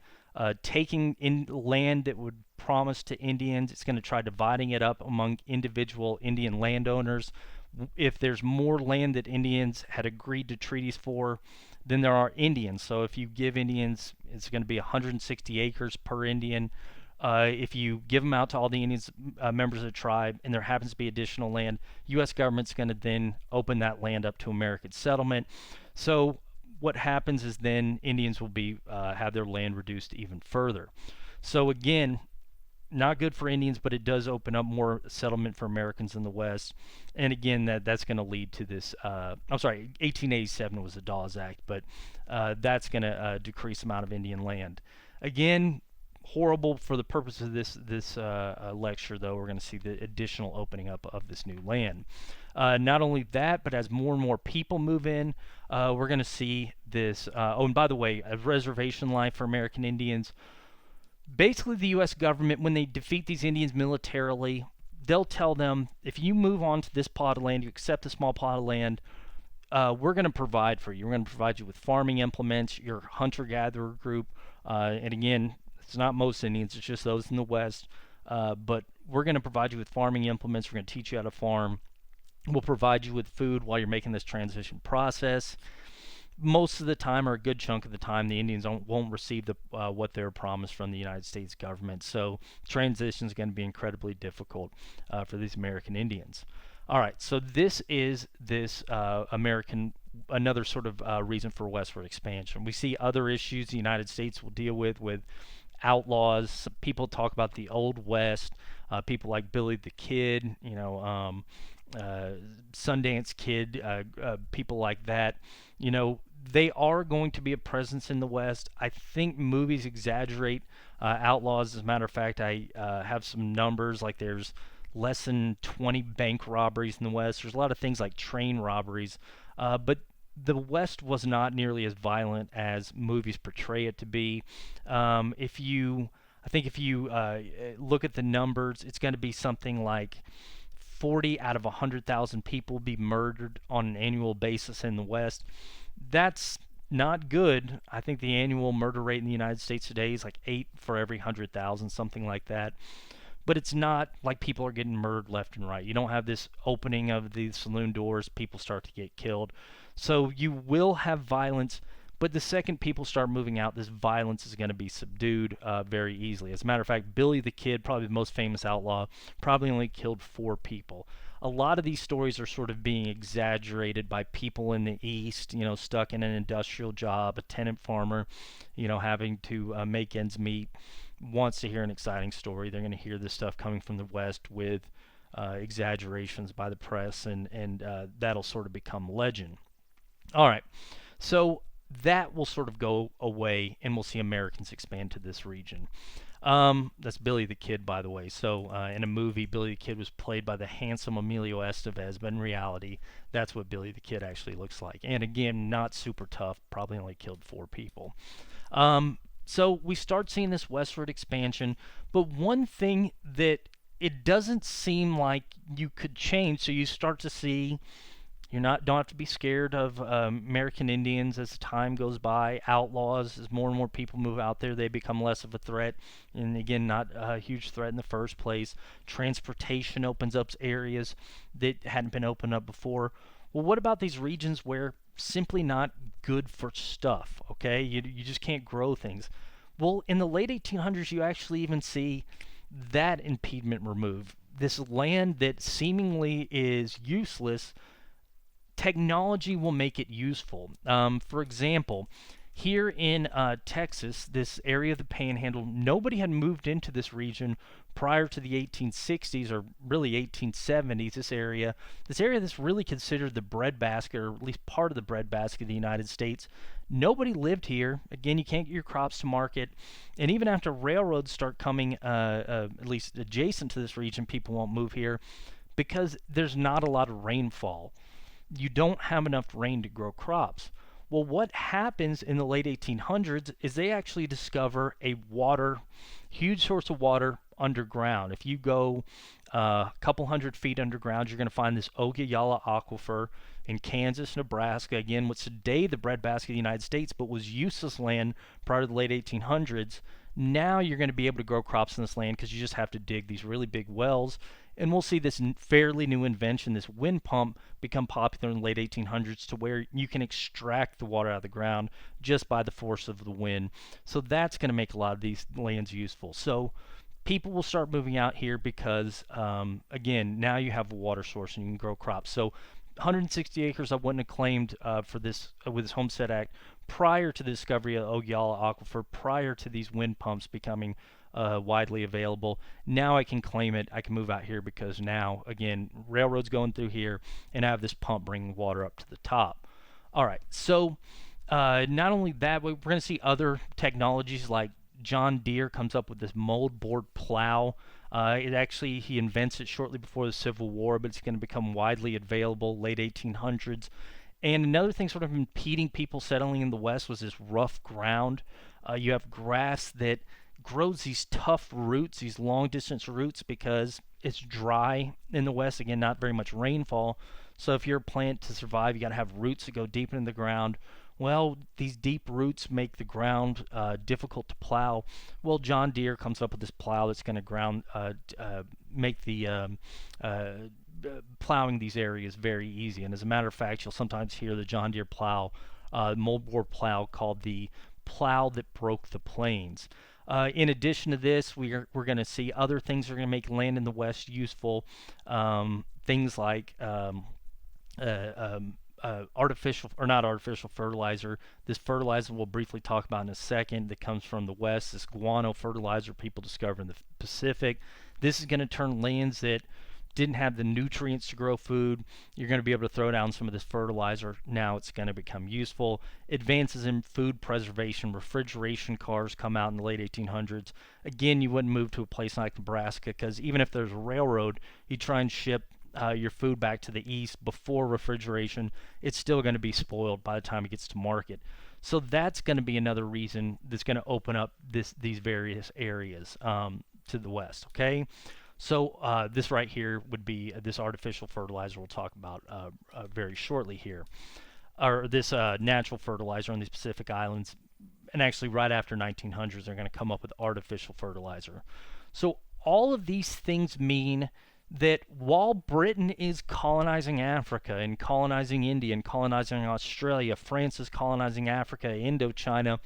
A: taking in land that would promise to Indians. It's going to try dividing it up among individual Indian landowners. If there's more land that Indians had agreed to treaties for than there are Indians, so if you give Indians, it's going to be 160 acres per Indian. If you give them out to all the Indians, members of the tribe, and there happens to be additional land, U.S. government's going to then open that land up to American settlement. So what happens is then Indians will be have their land reduced even further. So again, not good for Indians, but it does open up more settlement for Americans in the West. And again, that's going to lead to this. 1887 was the Dawes Act, but that's going to decrease the amount of Indian land. Again, horrible for the purpose of this lecture, though. We're going to see the additional opening up of this new land. Not only that, but as more and more people move in, we're going to see this. And by the way, a reservation life for American Indians. Basically, the U.S. government, when they defeat these Indians militarily, they'll tell them, if you move on to this plot of land, you accept a small plot of land, we're going to provide for you. We're going to provide you with farming implements, your hunter-gatherer group, and again, it's not most Indians, it's just those in the West. But we're going to provide you with farming implements. We're going to teach you how to farm. We'll provide you with food while you're making this transition process. Most of the time, or a good chunk of the time, the Indians won't receive what they're promised from the United States government. So transition is going to be incredibly difficult for these American Indians. All right, so this is this another sort of reason for westward expansion. We see other issues the United States will deal with outlaws. People talk about the Old West. People like Billy the Kid, Sundance Kid, people like that. They are going to be a presence in the West. I think movies exaggerate outlaws. As a matter of fact, I have some numbers, like there's less than 20 bank robberies in the West. There's a lot of things like train robberies, but the West was not nearly as violent as movies portray it to be. I think if you look at the numbers, it's going to be something like 40 out of 100,000 people be murdered on an annual basis in the West. That's not good. I think the annual murder rate in the United States today is like 8 for every 100,000, something like that. But it's not like people are getting murdered left and right. You don't have this opening of the saloon doors, people start to get killed. So you will have violence, but the second people start moving out, this violence is going to be subdued very easily. As a matter of fact, Billy the Kid, probably the most famous outlaw, probably only killed 4 people. A lot of these stories are sort of being exaggerated by people in the East, stuck in an industrial job, a tenant farmer, having to make ends meet, wants to hear an exciting story. They're going to hear this stuff coming from the West with exaggerations by the press, and that'll sort of become legend. All right, so that will sort of go away, and we'll see Americans expand to this region. That's Billy the Kid, by the way. So in a movie, Billy the Kid was played by the handsome Emilio Estevez, but in reality, that's what Billy the Kid actually looks like. And again, not super tough, probably only killed 4 people. So we start seeing this westward expansion, but one thing that it doesn't seem like you could change, so you start to see don't have to be scared of American Indians as time goes by. Outlaws, as more and more people move out there, they become less of a threat. And again, not a huge threat in the first place. Transportation opens up areas that hadn't been opened up before. Well, what about these regions where simply not good for stuff, okay? You just can't grow things. Well, in the late 1800s, you actually even see that impediment removed. This land that seemingly is useless, technology will make it useful. For example, here in Texas, this area of the Panhandle, nobody had moved into this region prior to the 1860s, or really 1870s. This area that's really considered the breadbasket, or at least part of the breadbasket of the United States. Nobody lived here. Again, you can't get your crops to market. And even after railroads start coming, at least adjacent to this region, people won't move here because there's not a lot of rainfall. You don't have enough rain to grow crops. Well, what happens in the late 1800s is they actually discover a huge source of water underground. If you go a couple hundred feet underground, you're going to find this Ogallala Aquifer in Kansas, Nebraska. Again, what's today the breadbasket of the United States, but was useless land prior to the late 1800s. Now you're going to be able to grow crops in this land because you just have to dig these really big wells. And we'll see this fairly new invention, this wind pump, become popular in the late 1800s to where you can extract the water out of the ground just by the force of the wind. So that's going to make a lot of these lands useful. So people will start moving out here because, again, now you have a water source and you can grow crops. So 160 acres I wouldn't have claimed for this with this Homestead Act prior to the discovery of Ogallala Aquifer, prior to these wind pumps becoming widely available. Now I can claim it. I can move out here because now, again, railroads going through here, and I have this pump bringing water up to the top. All right, so not only that, we're going to see other technologies like John Deere comes up with this mold board plow. He invents it shortly before the Civil War, but it's going to become widely available late 1800s. And another thing sort of impeding people settling in the West was this rough ground. You have grass that grows these tough roots, these long distance roots, because it's dry in the West. Again, not very much rainfall. So if you're a plant to survive, you got to have roots that go deep into the ground. Well, these deep roots make the ground difficult to plow. Well, John Deere comes up with this plow that's going to make the plowing these areas very easy. And as a matter of fact, you'll sometimes hear the John Deere plow, moldboard plow, called the plow that broke the plains. In addition to this, we're going to see other things that are going to make land in the West useful. Things like artificial, or not artificial, fertilizer. This fertilizer we'll briefly talk about in a second, that comes from the West. This guano fertilizer people discovered in the Pacific. This is going to turn lands that didn't have the nutrients to grow food. You're going to be able to throw down some of this fertilizer. Now it's going to become useful. Advances in food preservation, refrigeration cars come out in the late 1800s. Again, you wouldn't move to a place like Nebraska, because even if there's a railroad, you try and ship your food back to the east before refrigeration, it's still going to be spoiled by the time it gets to market. So that's going to be another reason that's going to open up these various areas to the west. Okay, so this right here would be this artificial fertilizer we'll talk about very shortly here, or this natural fertilizer on these Pacific islands. And actually, right after 1900s, they're going to come up with artificial fertilizer. So all of these things mean that while Britain is colonizing Africa and colonizing India and colonizing Australia, France is colonizing Africa, Indochina,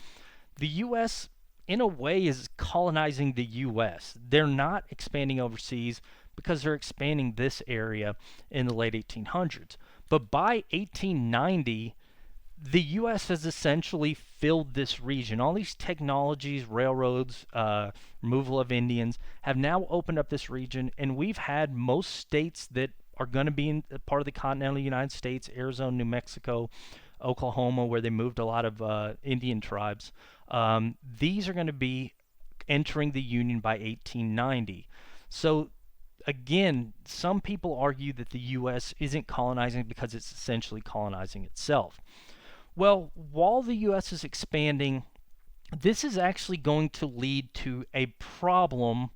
A: the U.S. in a way is colonizing the U.S. They're not expanding overseas because they're expanding this area in the late 1800s. But by 1890, the U.S. has essentially filled this region. All these technologies, railroads, removal of Indians, have now opened up this region, and we've had most states that are going to be in part of the continental United States, Arizona, New Mexico, Oklahoma, where they moved a lot of Indian tribes. These are going to be entering the Union by 1890. So again, some people argue that the U.S. isn't colonizing because it's essentially colonizing itself. Well, while the U.S. is expanding, this is actually going to lead to a problem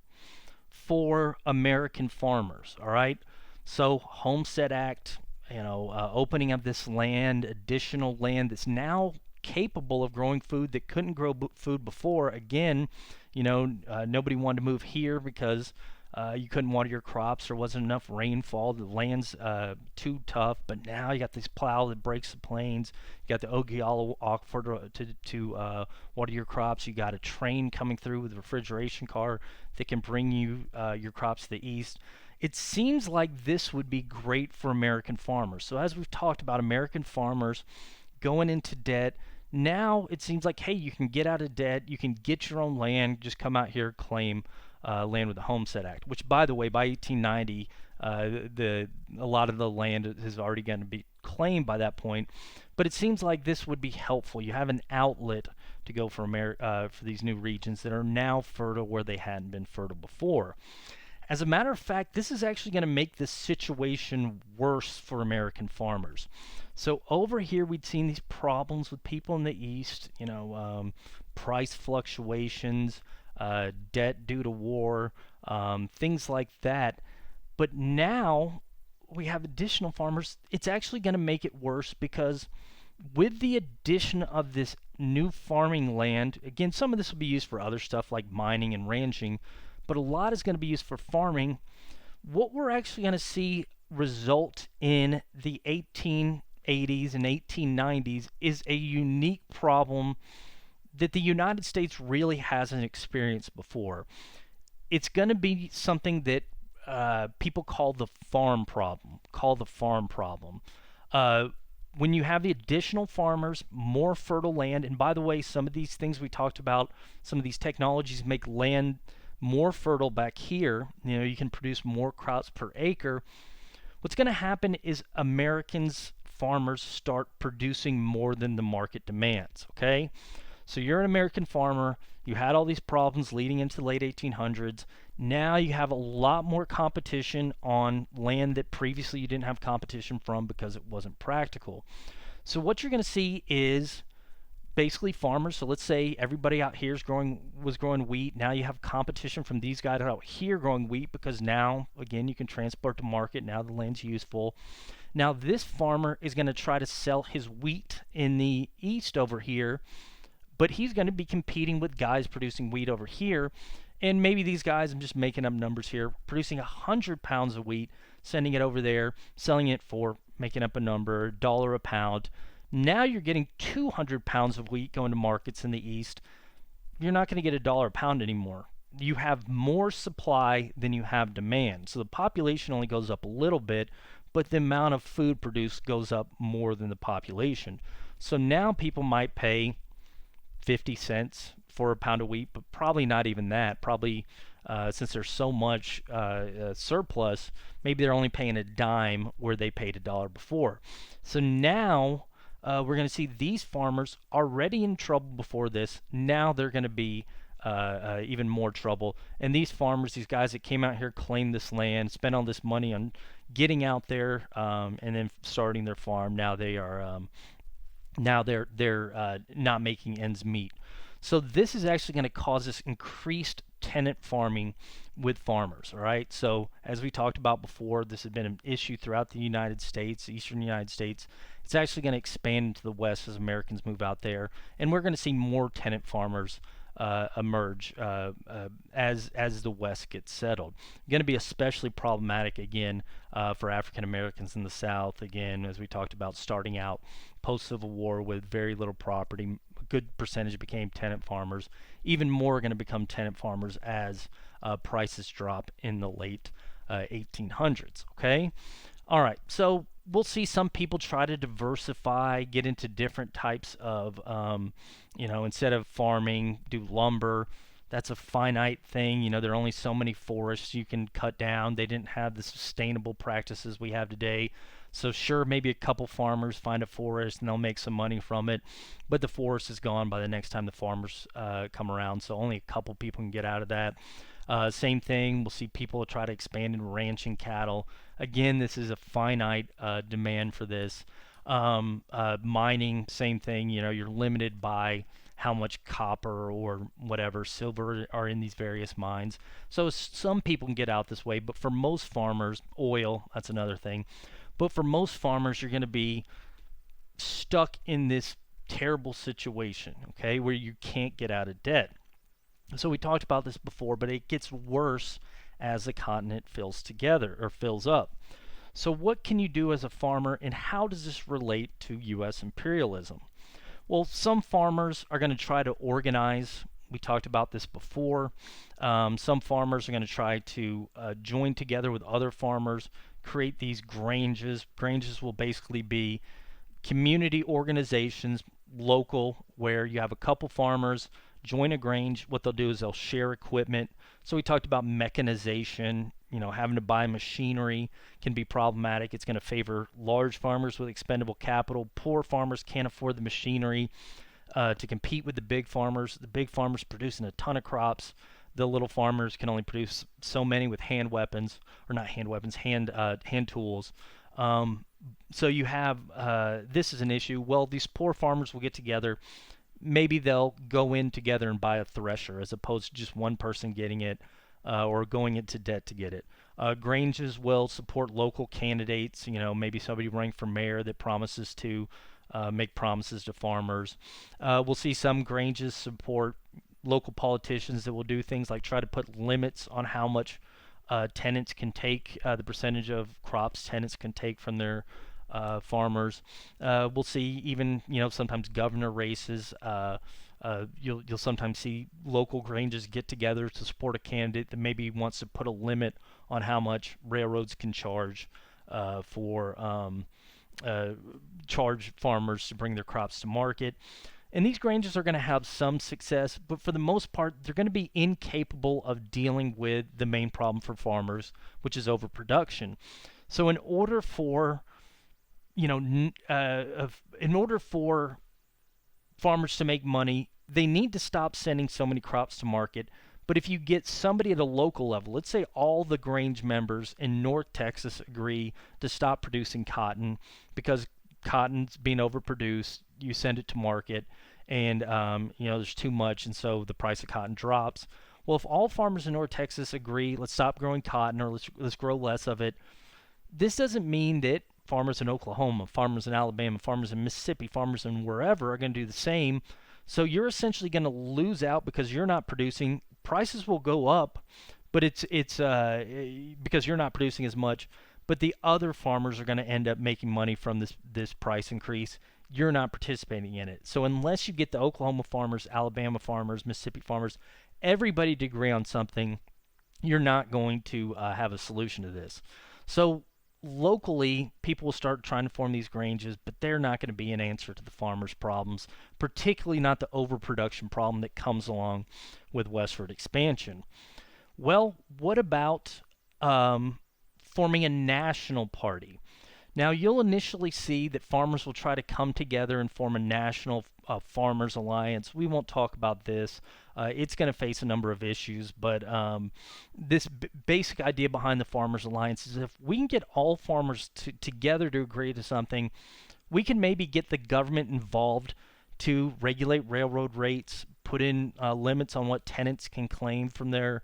A: for American farmers, all right? So, Homestead Act, opening up this land, additional land that's now capable of growing food that couldn't grow food before. Again, nobody wanted to move here because you couldn't water your crops. There wasn't enough rainfall. The land's too tough. But now you got this plow that breaks the plains. You got the Ogallala Aquifer to water your crops. You got a train coming through with a refrigeration car that can bring you your crops to the east. It seems like this would be great for American farmers. So as we've talked about, American farmers going into debt, now it seems like, hey, you can get out of debt. You can get your own land. Just come out here, claim land with the Homestead Act, which, by the way, by 1890, a lot of the land is already going to be claimed by that point. But it seems like this would be helpful. You have an outlet to go for these new regions that are now fertile where they hadn't been fertile before. As a matter of fact, this is actually going to make the situation worse for American farmers. So over here, we'd seen these problems with people in the East, price fluctuations, debt due to war, things like that. But now we have additional farmers. It's actually going to make it worse because with the addition of this new farming land, again, some of this will be used for other stuff like mining and ranching, but a lot is going to be used for farming. What we're actually going to see result in the 1880s and 1890s is a unique problem that the United States really hasn't experienced before. It's going to be something that people call the farm problem. When you have the additional farmers, more fertile land, and by the way, some of these things we talked about, some of these technologies make land more fertile back here. You can produce more crops per acre. What's going to happen is farmers start producing more than the market demands, okay? So you're an American farmer, you had all these problems leading into the late 1800s. Now you have a lot more competition on land that previously you didn't have competition from because it wasn't practical. So what you're going to see is basically farmers. So let's say everybody out here was growing wheat. Now you have competition from these guys out here growing wheat, because now again you can transport to market. Now the land's useful. Now this farmer is going to try to sell his wheat in the east over here, but he's going to be competing with guys producing wheat over here. And maybe these guys, I'm just making up numbers here, producing 100 pounds of wheat, sending it over there, selling it for, making up a number, $1 a pound. Now you're getting 200 pounds of wheat going to markets in the east. You're not going to get $1 a pound anymore. You have more supply than you have demand. So the population only goes up a little bit, but the amount of food produced goes up more than the population. So now people might pay 50 cents for a pound of wheat, but probably not even that. Probably, since there's so much surplus, maybe they're only paying a dime where they paid $1 before. So now we're going to see these farmers already in trouble before this. Now they're going to be even more trouble. And these farmers, these guys that came out here, claimed this land, spent all this money on getting out there and then starting their farm. Now they're not making ends meet. So this is actually going to cause this increased tenant farming with farmers. All right. So as we talked about before, this has been an issue throughout the United States, eastern United States. It's actually going to expand into the West as Americans move out there, and we're going to see more tenant farmers emerge as the West gets settled. Going to be especially problematic again for African Americans in the South. Again, as we talked about, starting out post-Civil War with very little property, a good percentage became tenant farmers. Even more are going to become tenant farmers as prices drop in the late 1800s. Okay, all right. So we'll see some people try to diversify, get into different types of, instead of farming, do lumber. That's a finite thing. There are only so many forests you can cut down. They didn't have the sustainable practices we have today. So sure, maybe a couple farmers find a forest and they'll make some money from it, but the forest is gone by the next time the farmers come around. So only a couple people can get out of that. Same thing, we'll see people try to expand in ranching cattle. Again, this is a finite demand for this. Mining, same thing. You're limited by how much copper or whatever silver are in these various mines. So some people can get out this way, but for most farmers, oil, that's another thing. But for most farmers, you're going to be stuck in this terrible situation, okay, where you can't get out of debt. So we talked about this before, but it gets worse as the continent fills together or fills up. So what can you do as a farmer, and how does this relate to U.S. imperialism? Well, some farmers are going to try to organize. We talked about this before. Some farmers are going to try to join together with other farmers, create these granges. Granges will basically be community organizations, local, where you have a couple farmers join a grange. What they'll do is they'll share equipment. So we talked about mechanization. Having to buy machinery can be problematic. It's going to favor large farmers with expendable capital. Poor farmers can't afford the machinery to compete with the big farmers. The big farmers producing a ton of crops. The little farmers can only produce so many with hand weapons, or not hand weapons, hand tools. So you have this is an issue. Well, these poor farmers will get together. Maybe they'll go in together and buy a thresher as opposed to just one person getting it or going into debt to get it. Granges will support local candidates. Maybe somebody running for mayor that promises to make promises to farmers. We'll see some granges support local politicians that will do things like try to put limits on how much tenants can take, the percentage of crops tenants can take from their farmers. We'll see even sometimes governor races. You'll sometimes see local granges get together to support a candidate that maybe wants to put a limit on how much railroads can charge charge farmers to bring their crops to market. And these granges are going to have some success, but for the most part, they're going to be incapable of dealing with the main problem for farmers, which is overproduction. So in order for farmers to make money, they need to stop sending so many crops to market. But if you get somebody at a local level, let's say all the grange members in North Texas agree to stop producing cotton because cotton's being overproduced, you send it to market, and there's too much, and so the price of cotton drops. Well, if all farmers in North Texas agree, let's stop growing cotton, or let's grow less of it, this doesn't mean that farmers in Oklahoma, farmers in Alabama, farmers in Mississippi, farmers in wherever are going to do the same. So you're essentially going to lose out because you're not producing. Prices will go up, but it's because you're not producing as much. But the other farmers are going to end up making money from this price increase. You're not participating in it. So unless you get the Oklahoma farmers, Alabama farmers, Mississippi farmers, everybody to agree on something, you're not going to have a solution to this. So locally, people will start trying to form these granges, but they're not going to be an answer to the farmers' problems, particularly not the overproduction problem that comes along with westward expansion. Well, what about forming a national party? Now, you'll initially see that farmers will try to come together and form a national farmers alliance. We won't talk about this. It's going to face a number of issues, but this basic idea behind the farmers alliance is if we can get all farmers together to agree to something, we can maybe get the government involved to regulate railroad rates, put in limits on what tenants can claim from their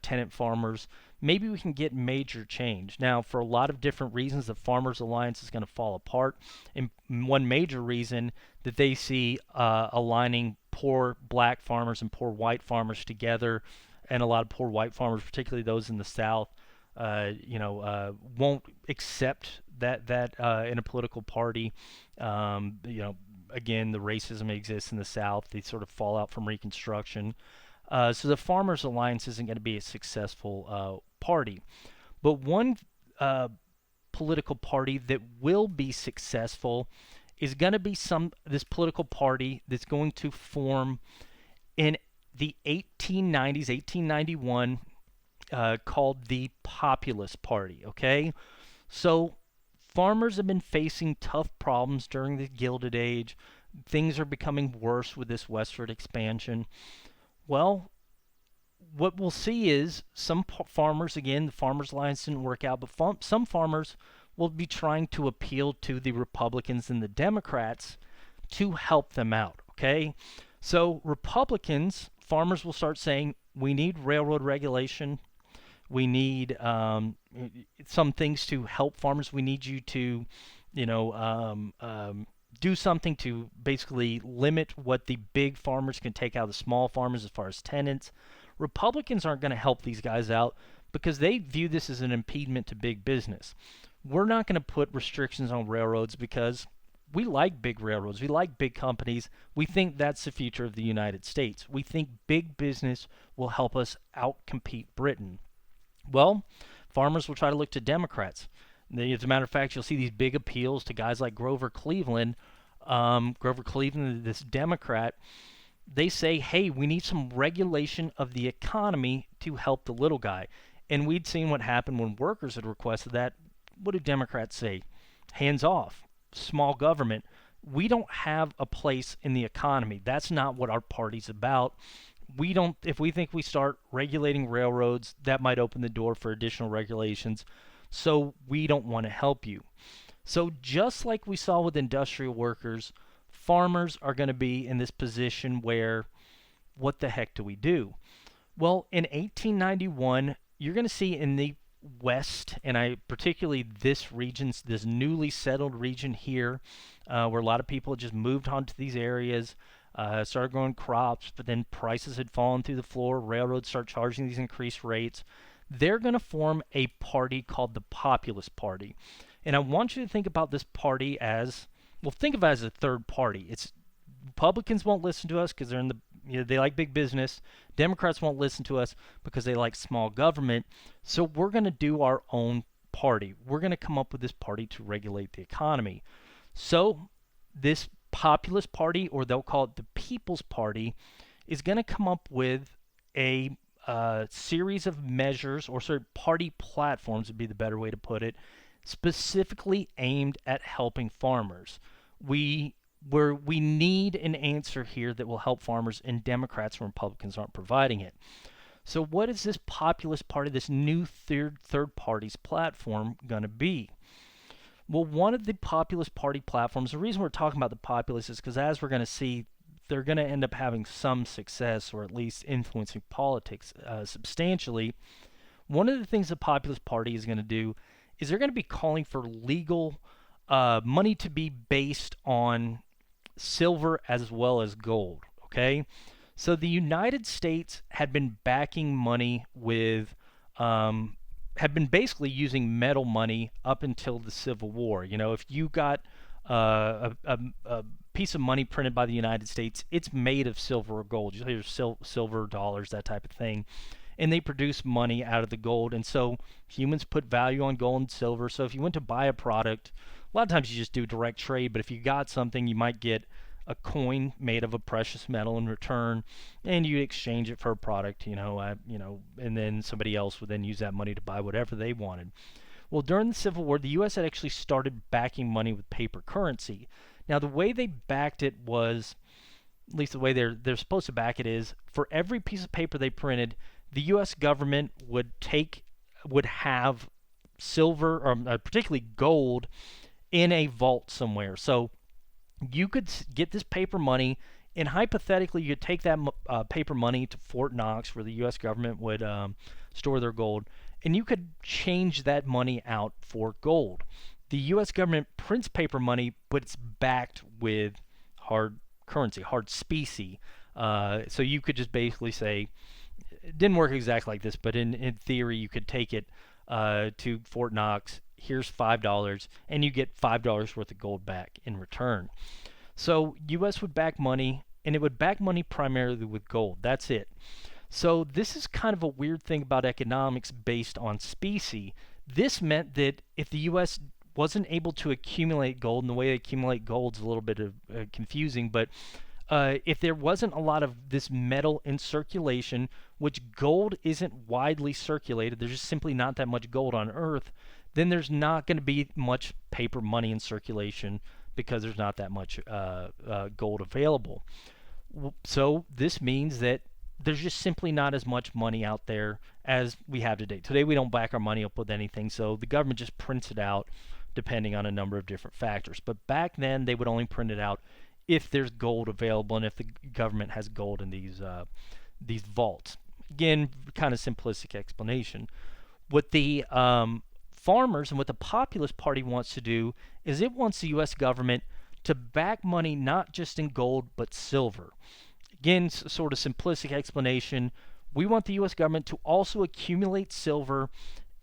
A: tenant farmers. Maybe we can get major change. Now, for a lot of different reasons, the Farmers Alliance is going to fall apart. And one major reason that they see aligning poor black farmers and poor white farmers together, and a lot of poor white farmers, particularly those in the South, won't accept that in a political party. Again, the racism exists in the South. They sort of fall out from Reconstruction. So the Farmers Alliance isn't going to be a successful party. But one political party that will be successful is going to be this political party that's going to form in the 1890s, 1891, called the Populist Party. Okay, so farmers have been facing tough problems during the Gilded Age. Things are becoming worse with this westward expansion. Well, what we'll see is some farmers, again, the Farmers Alliance didn't work out, but some farmers will be trying to appeal to the Republicans and the Democrats to help them out, okay? So Republicans, farmers will start saying, we need railroad regulation. We need some things to help farmers. We need you to, do something to basically limit what the big farmers can take out of the small farmers as far as tenants. Republicans aren't going to help these guys out because they view this as an impediment to big business. We're not going to put restrictions on railroads because we like big railroads. We like big companies. We think that's the future of the United States. We think big business will help us outcompete Britain. Well, farmers will try to look to Democrats. As a matter of fact, you'll see these big appeals to guys like Grover Cleveland. Grover Cleveland, this Democrat, they say, hey, we need some regulation of the economy to help the little guy. And we'd seen what happened when workers had requested that. What do Democrats say? Hands off. Small government. We don't have a place in the economy. That's not what our party's about. If we think we start regulating railroads, that might open the door for additional regulations. So we don't want to help you. So just like we saw with industrial workers, farmers are going to be in this position where, what the heck do we do? Well, in 1891, you're going to see in the West, and particularly this region, this newly settled region here, where a lot of people had just moved onto these areas, started growing crops, but then prices had fallen through the floor. Railroads start charging these increased rates. They're going to form a party called the Populist Party. And I want you to think about this party as, well, think of it as a third party. It's Republicans won't listen to us because they're in they like big business. Democrats won't listen to us because they like small government. So we're going to do our own party. We're going to come up with this party to regulate the economy. So this Populist Party, or they'll call it the People's Party, is going to come up with a series of measures, or sort of party platforms would be the better way to put it, specifically aimed at helping farmers. We need an answer here that will help farmers, and Democrats and Republicans aren't providing it. So what is this Populist Party, this new third party's platform, going to be? Well, one of the Populist Party platforms, the reason we're talking about the Populists is because, as we're going to see, they're going to end up having some success, or at least influencing politics substantially, one of the things the Populist Party is going to do is they're going to be calling for legal money to be based on silver as well as gold. Okay, so the United States had been backing money with, had been basically using metal money up until the Civil War. You know, if you got a piece of money printed by the United States, it's made of silver or gold. You hear silver dollars, that type of thing. And they produce money out of the gold. And so humans put value on gold and silver. So if you went to buy a product, a lot of times you just do direct trade, but if you got something, you might get a coin made of a precious metal in return, and you exchange it for a product, and then somebody else would then use that money to buy whatever they wanted. Well, during the Civil War, the U.S. had actually started backing money with paper currency. Now, the way they backed it was, at least the way they're supposed to back it is, for every piece of paper they printed, the U.S. government would have silver, or particularly gold, in a vault somewhere. So you could get this paper money, and hypothetically, you could take that paper money to Fort Knox, where the U.S. government would store their gold, and you could change that money out for gold. The U.S. government prints paper money, but it's backed with hard currency, hard specie. So you could just basically say, it didn't work exactly like this, but in theory, you could take it to Fort Knox. Here's $5, and you get $5 worth of gold back in return. So U.S. would back money, and it would back money primarily with gold. That's it. So this is kind of a weird thing about economics based on specie. This meant that if the U.S. wasn't able to accumulate gold, and the way they accumulate gold is a little bit confusing, but if there wasn't a lot of this metal in circulation, which gold isn't widely circulated, there's just simply not that much gold on Earth, then there's not going to be much paper money in circulation because there's not that much gold available. So this means that there's just simply not as much money out there as we have today. Today we don't back our money up with anything, so the government just prints it out depending on a number of different factors. But back then they would only print it out if there's gold available and if the government has gold in these vaults. Again, kind of simplistic explanation. What the farmers and what the Populist Party wants to do is it wants the U.S. government to back money not just in gold but silver. Again, sort of simplistic explanation. We want the U.S. government to also accumulate silver,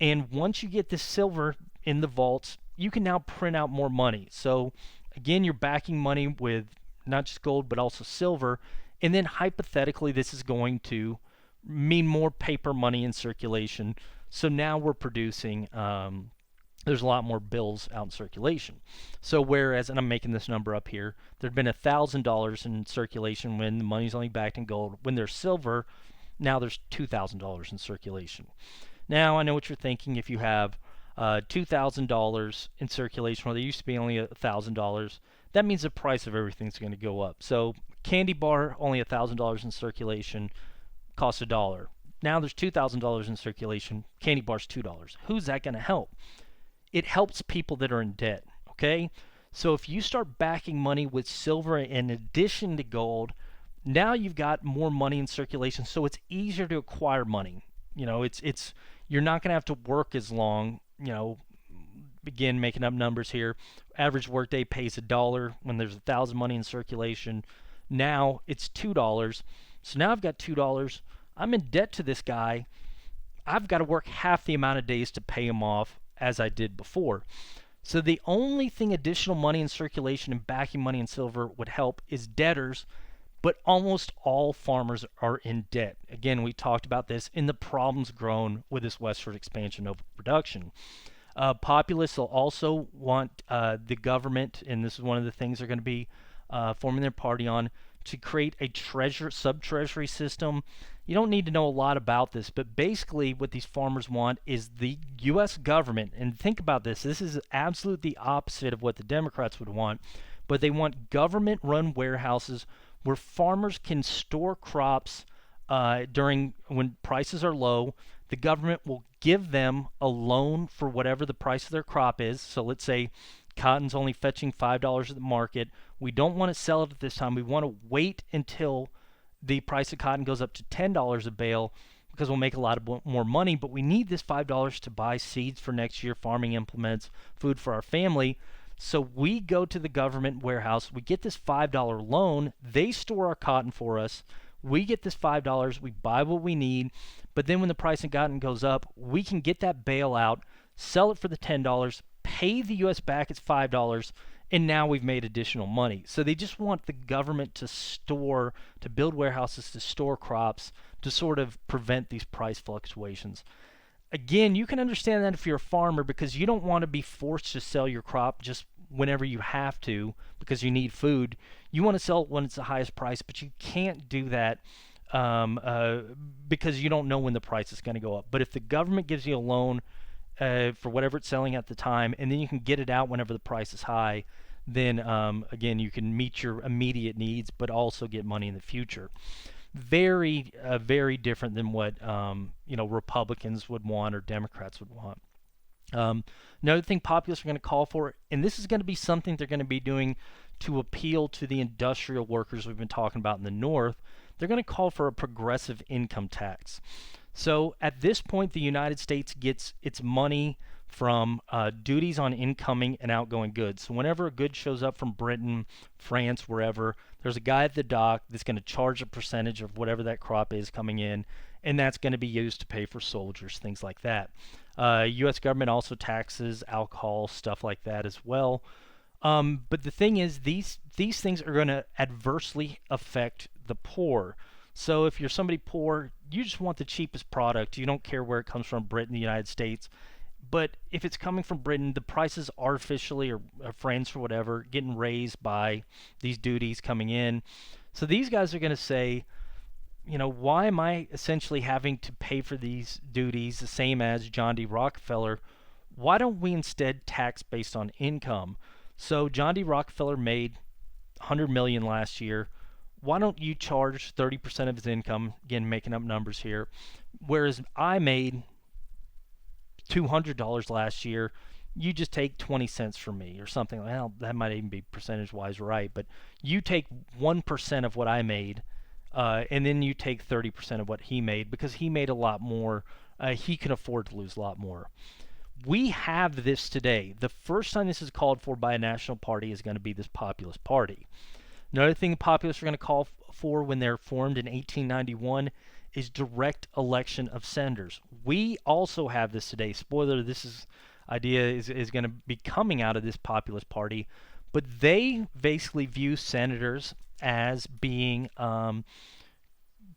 A: and once you get this silver in the vaults, you can now print out more money. So again, you're backing money with not just gold but also silver, and then hypothetically this is going to mean more paper money in circulation. So now we're producing, there's a lot more bills out in circulation. So whereas, and I'm making this number up here, there'd been $1,000 in circulation when the money's only backed in gold. When there's silver, now there's $2,000 in circulation. Now I know what you're thinking. If you have $2,000 in circulation, where there used to be only $1,000, that means the price of everything's going to go up. So candy bar, only $1,000 in circulation, costs $1. Now there's $2,000 in circulation, candy bar's $2. Who's that going to help? It helps people that are in debt, okay? So if you start backing money with silver in addition to gold, now you've got more money in circulation, so it's easier to acquire money. You know, it's you're not going to have to work as long, begin making up numbers here. Average workday pays $1 when there's 1,000 money in circulation. Now it's $2. So now I've got $2. I'm in debt to this guy. I've got to work half the amount of days to pay him off as I did before. So the only thing additional money in circulation and backing money in silver would help is debtors, but almost all farmers are in debt. Again, we talked about this in the problems grown with this westward expansion overproduction. Populists will also want the government, and this is one of the things they're going to be forming their party on, to create a sub-treasury system. You don't need to know a lot about this, but basically what these farmers want is the U.S. government, and think about this, this is absolutely the opposite of what the Democrats would want, but they want government-run warehouses where farmers can store crops when prices are low. The government will give them a loan for whatever the price of their crop is. So let's say Cotton's only fetching $5 at the market. We don't want to sell it at this time. We want to wait until the price of cotton goes up to $10 a bale because we'll make a lot of more money, but we need this $5 to buy seeds for next year, farming implements, food for our family. So we go to the government warehouse, we get this $5 loan, they store our cotton for us, we get this $5, we buy what we need, but then when the price of cotton goes up, we can get that bale out, sell it for the $10, pay the U.S. back its $5, and now we've made additional money. So they just want the government to build warehouses to store crops to sort of prevent these price fluctuations. Again, you can understand that if you're a farmer because you don't want to be forced to sell your crop just whenever you have to because you need food. You want to sell it when it's the highest price, but you can't do that because you don't know when the price is going to go up. But if the government gives you a loan for whatever it's selling at the time, and then you can get it out whenever the price is high, then again, you can meet your immediate needs, but also get money in the future. Very, very different than what Republicans would want or Democrats would want. Another thing populists are going to call for, and this is going to be something they're going to be doing to appeal to the industrial workers we've been talking about in the North, they're going to call for a progressive income tax. So at this point, the United States gets its money from duties on incoming and outgoing goods. So whenever a good shows up from Britain, France, wherever, there's a guy at the dock that's going to charge a percentage of whatever that crop is coming in, and that's going to be used to pay for soldiers, things like that. U.S. government also taxes alcohol, stuff like that as well. But the thing is, these things are going to adversely affect the poor. So if you're somebody poor, you just want the cheapest product. You don't care where it comes from, Britain, the United States. But if it's coming from Britain, the prices artificially or France or whatever getting raised by these duties coming in. So these guys are going to say, why am I essentially having to pay for these duties the same as John D. Rockefeller? Why don't we instead tax based on income? So John D. Rockefeller made $100 million last year. Why don't you charge 30% of his income? Again, making up numbers here. Whereas I made $200 last year, you just take 20 cents from me or something. Well, that might even be percentage-wise right, but you take 1% of what I made, and then you take 30% of what he made because he made a lot more. He can afford to lose a lot more. We have this today. The first time this is called for by a national party is going to be this populist party. Another thing the populists are going to call for when they're formed in 1891 is direct election of senators. We also have this today. Spoiler, idea is going to be coming out of this populist party, but they basically view senators as being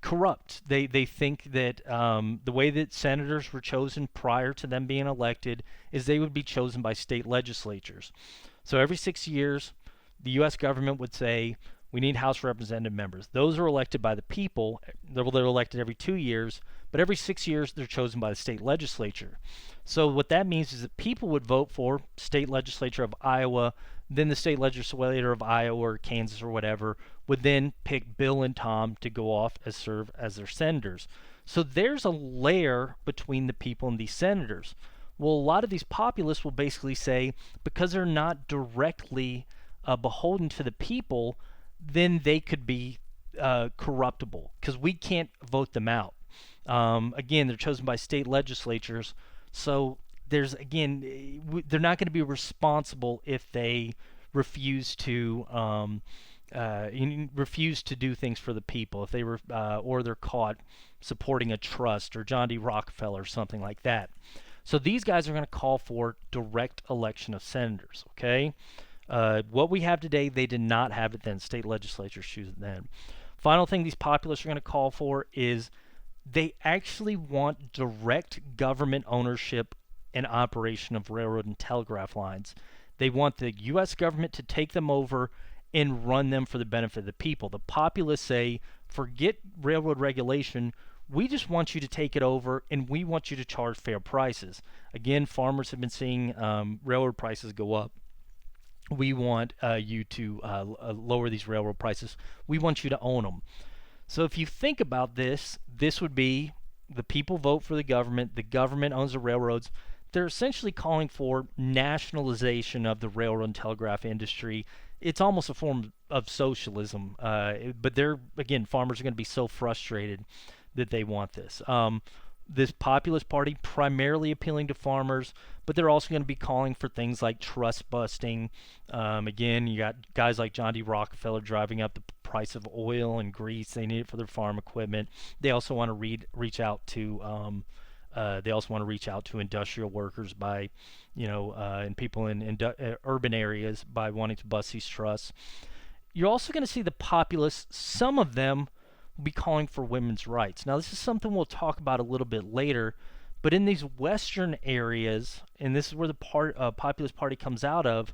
A: corrupt. They think that the way that senators were chosen prior to them being elected is they would be chosen by state legislatures. So every 6 years, the U.S. government would say, we need House Representative members. Those are elected by the people. They're elected every 2 years, but every 6 years they're chosen by the state legislature. So what that means is that people would vote for state legislature of Iowa, then the state legislature of Iowa or Kansas or whatever would then pick Bill and Tom to go off as serve as their senators. So there's a layer between the people and these senators. Well, a lot of these populists will basically say because they're not directly beholden to the people, then they could be corruptible because we can't vote them out. Again, they're chosen by state legislatures, so they're not going to be responsible if they refuse to do things for the people. If they were or they're caught supporting a trust or John D. Rockefeller or something like that. So these guys are going to call for direct election of senators. Okay. What we have today, they did not have it then. State legislatures choose it then. Final thing these populists are going to call for is they actually want direct government ownership and operation of railroad and telegraph lines. They want the U.S. government to take them over and run them for the benefit of the people. The populists say, forget railroad regulation. We just want you to take it over, and we want you to charge fair prices. Again, farmers have been seeing railroad prices go up. We want you to lower these railroad prices. We want you to own them. So if you think about this, this would be the people vote for the government owns the railroads. they're essentially calling for nationalization of the railroad and telegraph industry. It's almost a form of socialism, but they're again, farmers are going to be so frustrated that they want this. This populist party primarily appealing to farmers, but they're also going to be calling for things like trust busting. Again, you got guys like John D. Rockefeller driving up the price of oil and grease they need it for their farm equipment. They also want to reach out to industrial workers by, and people in urban areas by wanting to bust these trusts. You're also going to see the populists, some of them will be calling for women's rights. Now, this is something we'll talk about a little bit later, but in these western areas, and this is where the populist party comes out of,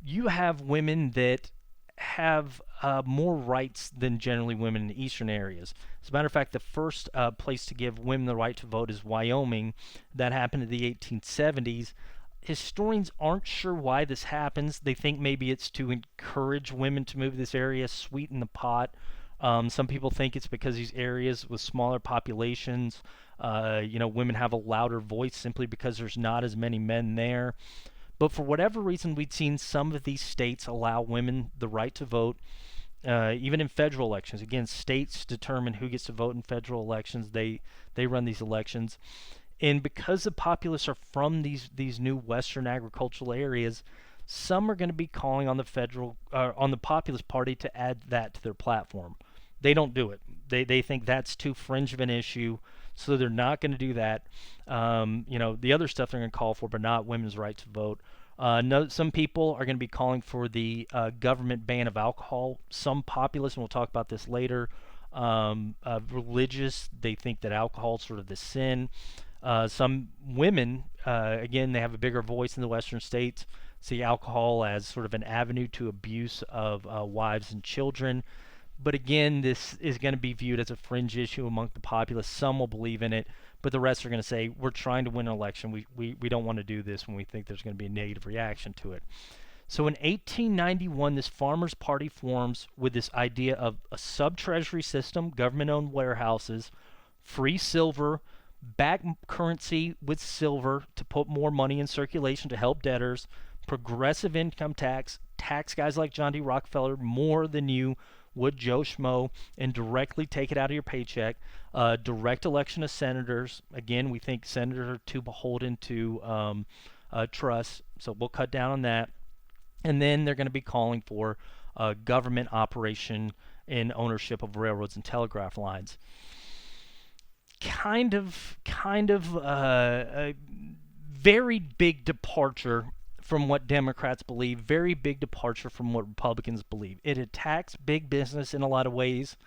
A: you have women that have more rights than generally women in eastern areas. As a matter of fact, the first place to give women the right to vote is Wyoming. That happened in the 1870s. Historians aren't sure why this happens. They think maybe it's to encourage women to move to this area, sweeten the pot. Some people think it's because these areas with smaller populations, women have a louder voice simply because there's not as many men there. But for whatever reason, we'd seen some of these states allow women the right to vote, even in federal elections. Again, states determine who gets to vote in federal elections. They run these elections. And because the populists are from these new western agricultural areas, some are going to be calling on the populist party to add that to their platform. They don't do it. They think that's too fringe of an issue, so they're not going to do that. The other stuff they're going to call for, but not women's right to vote. No, some people are going to be calling for the government ban of alcohol. Some populists, and we'll talk about this later, religious, they think that alcohol is sort of the sin. Some women, again, they have a bigger voice in the western states, see alcohol as sort of an avenue to abuse of wives and children. But again, this is going to be viewed as a fringe issue among the populace. Some will believe in it, but the rest are going to say, we're trying to win an election. We don't want to do this when we think there's going to be a negative reaction to it. So in 1891, this Farmers' Party forms with this idea of a sub-treasury system, government-owned warehouses, free silver, back currency with silver to put more money in circulation to help debtors, progressive income tax guys like John D. Rockefeller more than you would Joe Schmo, and directly take it out of your paycheck. Direct election of senators. Again, we think senators are too beholden to trusts, so we'll cut down on that. And then they're going to be calling for government operation and ownership of railroads and telegraph lines. Kind of a very big departure from what Democrats believe, very big departure from what Republicans believe. It attacks big business in a lot of ways,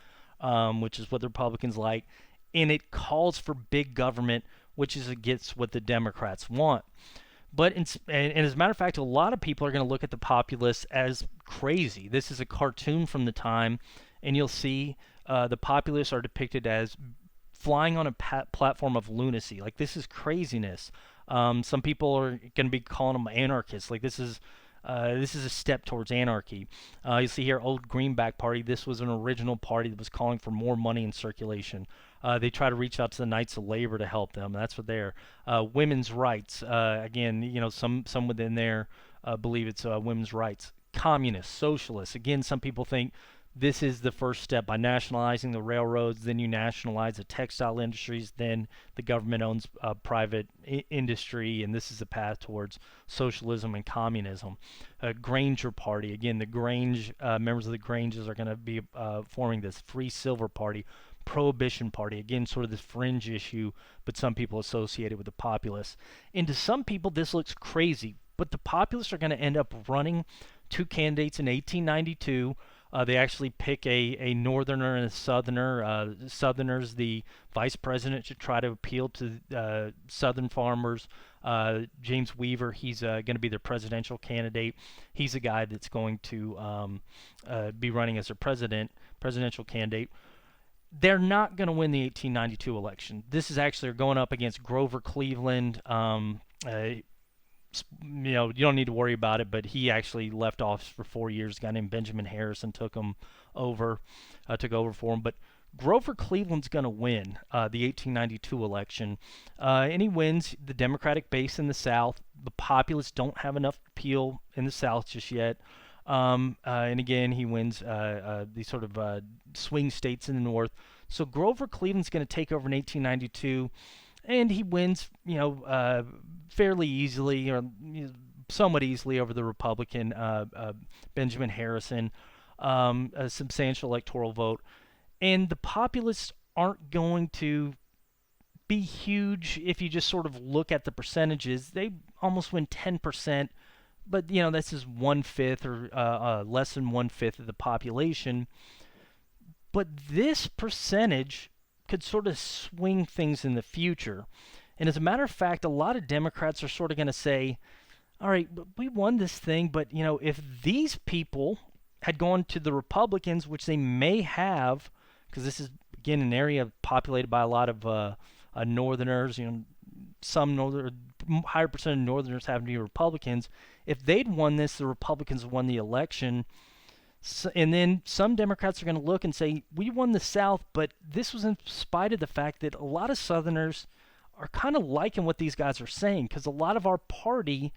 A: which is what the Republicans like, and it calls for big government, which is against what the Democrats want. But and as a matter of fact, a lot of people are going to look at the populists as crazy. This is a cartoon from the time, and you'll see the populists are depicted as flying on a platform of lunacy. Like, this is craziness. Some people are going to be calling them anarchists. Like, this is a step towards anarchy. You see here, Old Greenback Party. This was an original party that was calling for more money in circulation. They try to reach out to the Knights of Labor to help them. That's what they're. Women's rights. Again, some within there believe it's women's rights. Communists, socialists. Again, some people think this is the first step. By nationalizing the railroads, then you nationalize the textile industries, then the government owns private industry, and this is the path towards socialism and communism. Granger Party, again, the Grange members of the Granges are going to be forming this Free Silver Party. Prohibition Party, again, sort of this fringe issue, but some people associate it with the populists. And to some people, this looks crazy, but the populists are going to end up running two candidates in 1892. They actually pick a northerner and a southerner. Southerners, the vice president, should try to appeal to southern farmers. James Weaver, he's going to be their presidential candidate. He's a guy that's going to be running as their presidential candidate. They're not going to win the 1892 election. This is actually going up against Grover Cleveland. You don't need to worry about it, but he actually left office for 4 years. A guy named Benjamin Harrison took over for him. But Grover Cleveland's going to win the 1892 election, and he wins the Democratic base in the South. The populists don't have enough appeal in the South just yet. And again, he wins these sort of swing states in the North. So Grover Cleveland's going to take over in 1892, and he wins, fairly easily, or somewhat easily, over the Republican Benjamin Harrison, a substantial electoral vote. And the populists aren't going to be huge if you just sort of look at the percentages. They almost win 10%, but this is 1/5 or less than 1/5 of the population. But this percentage could sort of swing things in the future. And as a matter of fact, a lot of Democrats are sort of going to say, all right, we won this thing, but if these people had gone to the Republicans, which they may have, because this is again an area populated by a lot of Northerners, some higher percent of Northerners happen to be Republicans. If they'd won this, the Republicans won the election. So, and then some Democrats are going to look and say, we won the South, but this was in spite of the fact that a lot of Southerners are kind of liking what these guys are saying, because a lot of our party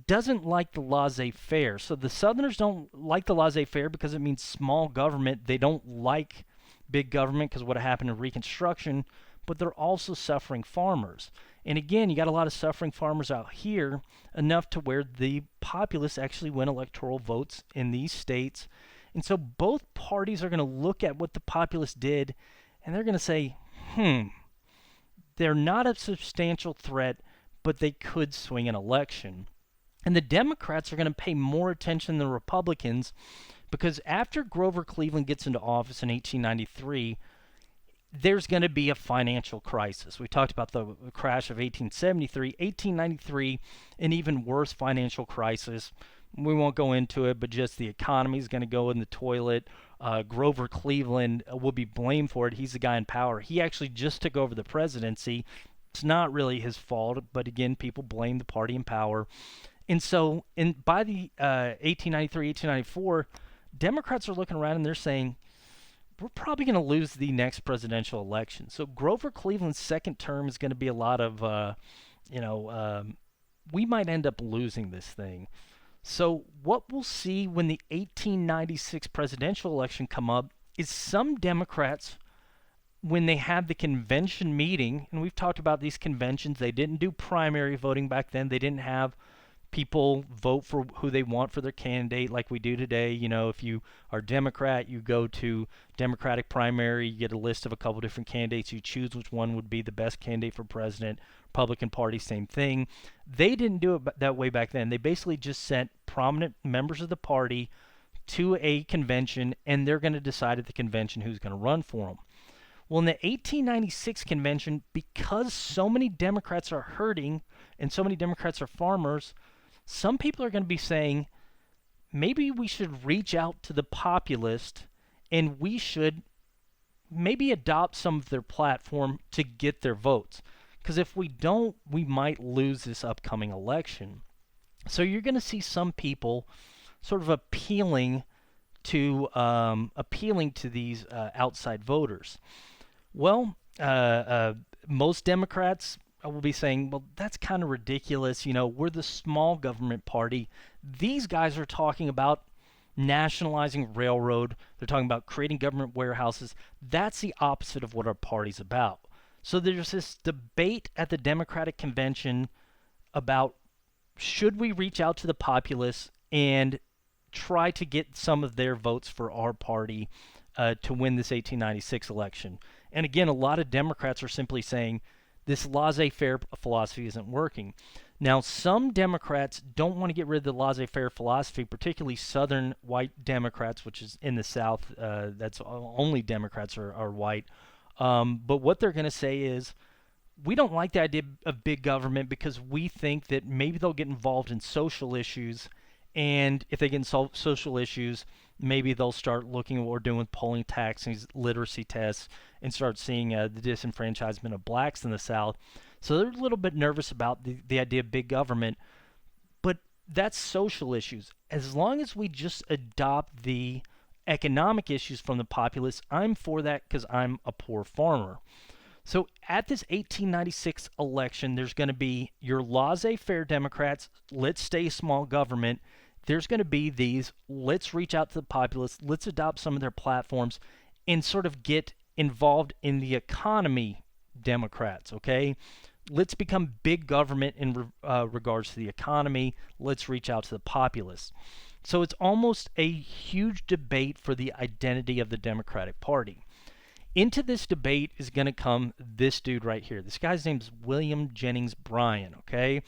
A: doesn't like the laissez-faire. So the Southerners don't like the laissez-faire because it means small government. They don't like big government because of what happened in Reconstruction, but they're also suffering farmers. And again, you got a lot of suffering farmers out here, enough to where the populists actually win electoral votes in these states. And so both parties are going to look at what the populists did, and they're going to say, they're not a substantial threat, but they could swing an election. And the Democrats are going to pay more attention than the Republicans, because after Grover Cleveland gets into office in 1893, there's going to be a financial crisis. We talked about the crash of 1873, 1893, an even worse financial crisis. We won't go into it, but just the economy is going to go in the toilet. Grover Cleveland will be blamed for it. He's the guy in power. He actually just took over the presidency. It's not really his fault, but again, people blame the party in power. And so by the 1893, 1894, Democrats are looking around and they're saying, we're probably going to lose the next presidential election. So Grover Cleveland's second term is going to be a lot of, we might end up losing this thing. So what we'll see when the 1896 presidential election come up is some Democrats, when they had the convention meeting, and we've talked about these conventions, they didn't do primary voting back then. They didn't have people vote for who they want for their candidate like we do today. If you are Democrat, you go to Democratic primary, you get a list of a couple different candidates, you choose which one would be the best candidate for president. Republican Party, same thing. They didn't do it that way back then. They basically just sent prominent members of the party to a convention, and they're going to decide at the convention who's going to run for them. Well, in the 1896 convention, because so many Democrats are hurting and so many Democrats are farmers, some people are going to be saying, maybe we should reach out to the populist and we should maybe adopt some of their platform to get their votes. Because if we don't, we might lose this upcoming election. So you're going to see some people sort of appealing to these outside voters. Well, most Democrats will be saying, well, that's kind of ridiculous. We're the small government party. These guys are talking about nationalizing railroad. They're talking about creating government warehouses. That's the opposite of what our party's about. So there's this debate at the Democratic convention about, should we reach out to the populists and try to get some of their votes for our party to win this 1896 election. And again, a lot of Democrats are simply saying this laissez-faire philosophy isn't working. Now, some Democrats don't want to get rid of the laissez-faire philosophy, particularly Southern white Democrats, which is in the South. That's only Democrats are white. But what they're going to say is, we don't like the idea of big government because we think that maybe they'll get involved in social issues, and if they get in social issues, maybe they'll start looking at what we're doing with polling taxes, literacy tests, and start seeing the disenfranchisement of blacks in the South. So they're a little bit nervous about the idea of big government, but that's social issues. As long as we just adopt the economic issues from the populace. I'm for that because I'm a poor farmer. So at this 1896 election, there's going to be your laissez-faire Democrats, let's stay small government. There's going to be these, let's reach out to the populace, let's adopt some of their platforms, and sort of get involved in the economy Democrats, okay? Let's become big government in regards to the economy. Let's reach out to the populace. So it's almost a huge debate for the identity of the Democratic Party. Into this debate is going to come this dude right here. This guy's name is William Jennings Bryan, okay?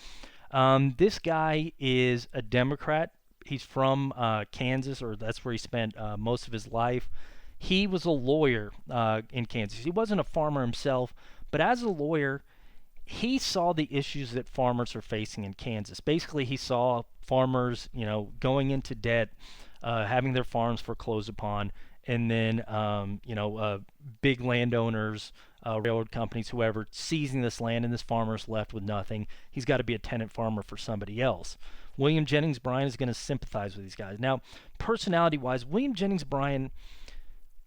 A: This guy is a Democrat. He's from Kansas, or that's where he spent most of his life. He was a lawyer in Kansas. He wasn't a farmer himself, but as a lawyer, he saw the issues that farmers are facing in Kansas. Basically, he saw farmers, going into debt, having their farms foreclosed upon, and then, big landowners, railroad companies, whoever, seizing this land, and this farmer's left with nothing. He's got to be a tenant farmer for somebody else. William Jennings Bryan is going to sympathize with these guys. Now, personality-wise, William Jennings Bryan,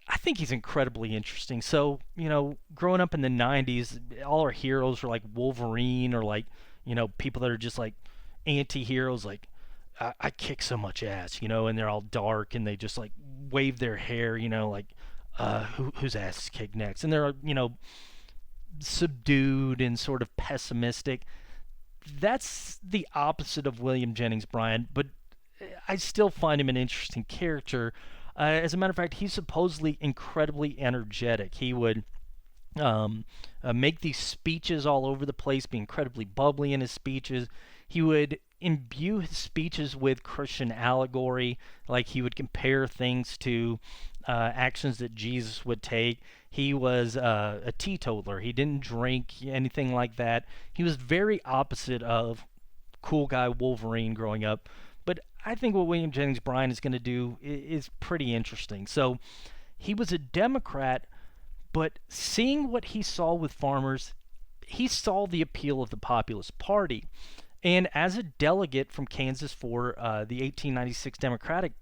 A: I think he's incredibly interesting. So, growing up in the 90s, all our heroes are like Wolverine, or like, people that are just like anti-heroes, like, I kick so much ass, and they're all dark and they just like wave their hair, like, whose ass is kicked next? And they're, subdued and sort of pessimistic. That's the opposite of William Jennings Bryan, but I still find him an interesting character. As a matter of fact, he's supposedly incredibly energetic. He would make these speeches all over the place, be incredibly bubbly in his speeches. He would imbue his speeches with Christian allegory, like he would compare things to actions that Jesus would take. He was a teetotaler. He didn't drink anything like that. He was very opposite of cool guy Wolverine growing up. But I think what William Jennings Bryan is going to do is pretty interesting. So he was a Democrat, but seeing what he saw with farmers, he saw the appeal of the Populist Party. And as a delegate from Kansas for the 1896 Democratic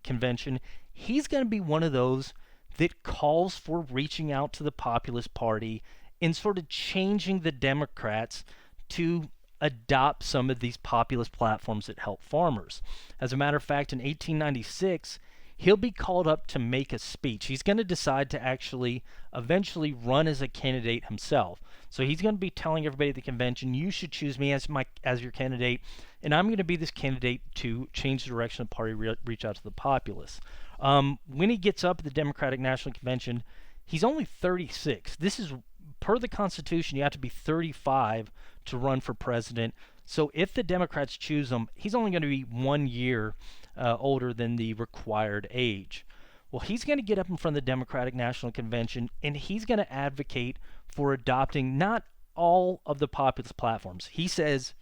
A: Convention, he's going to be one of those that calls for reaching out to the Populist Party and sort of changing the Democrats to adopt some of these populist platforms that help farmers. As a matter of fact, in 1896, he'll be called up to make a speech. He's going to decide to actually eventually run as a candidate himself. So he's going to be telling everybody at the convention, you should choose me as your candidate, and I'm going to be this candidate to change the direction of the party, reach out to the populace. When he gets up at the Democratic National Convention, he's only 36. This is, per the Constitution, you have to be 35 to run for president. So if the Democrats choose him, he's only going to be 1 year older than the required age. Well, he's going to get up in front of the Democratic National Convention, and he's going to advocate for adopting not all of the populist platforms. He says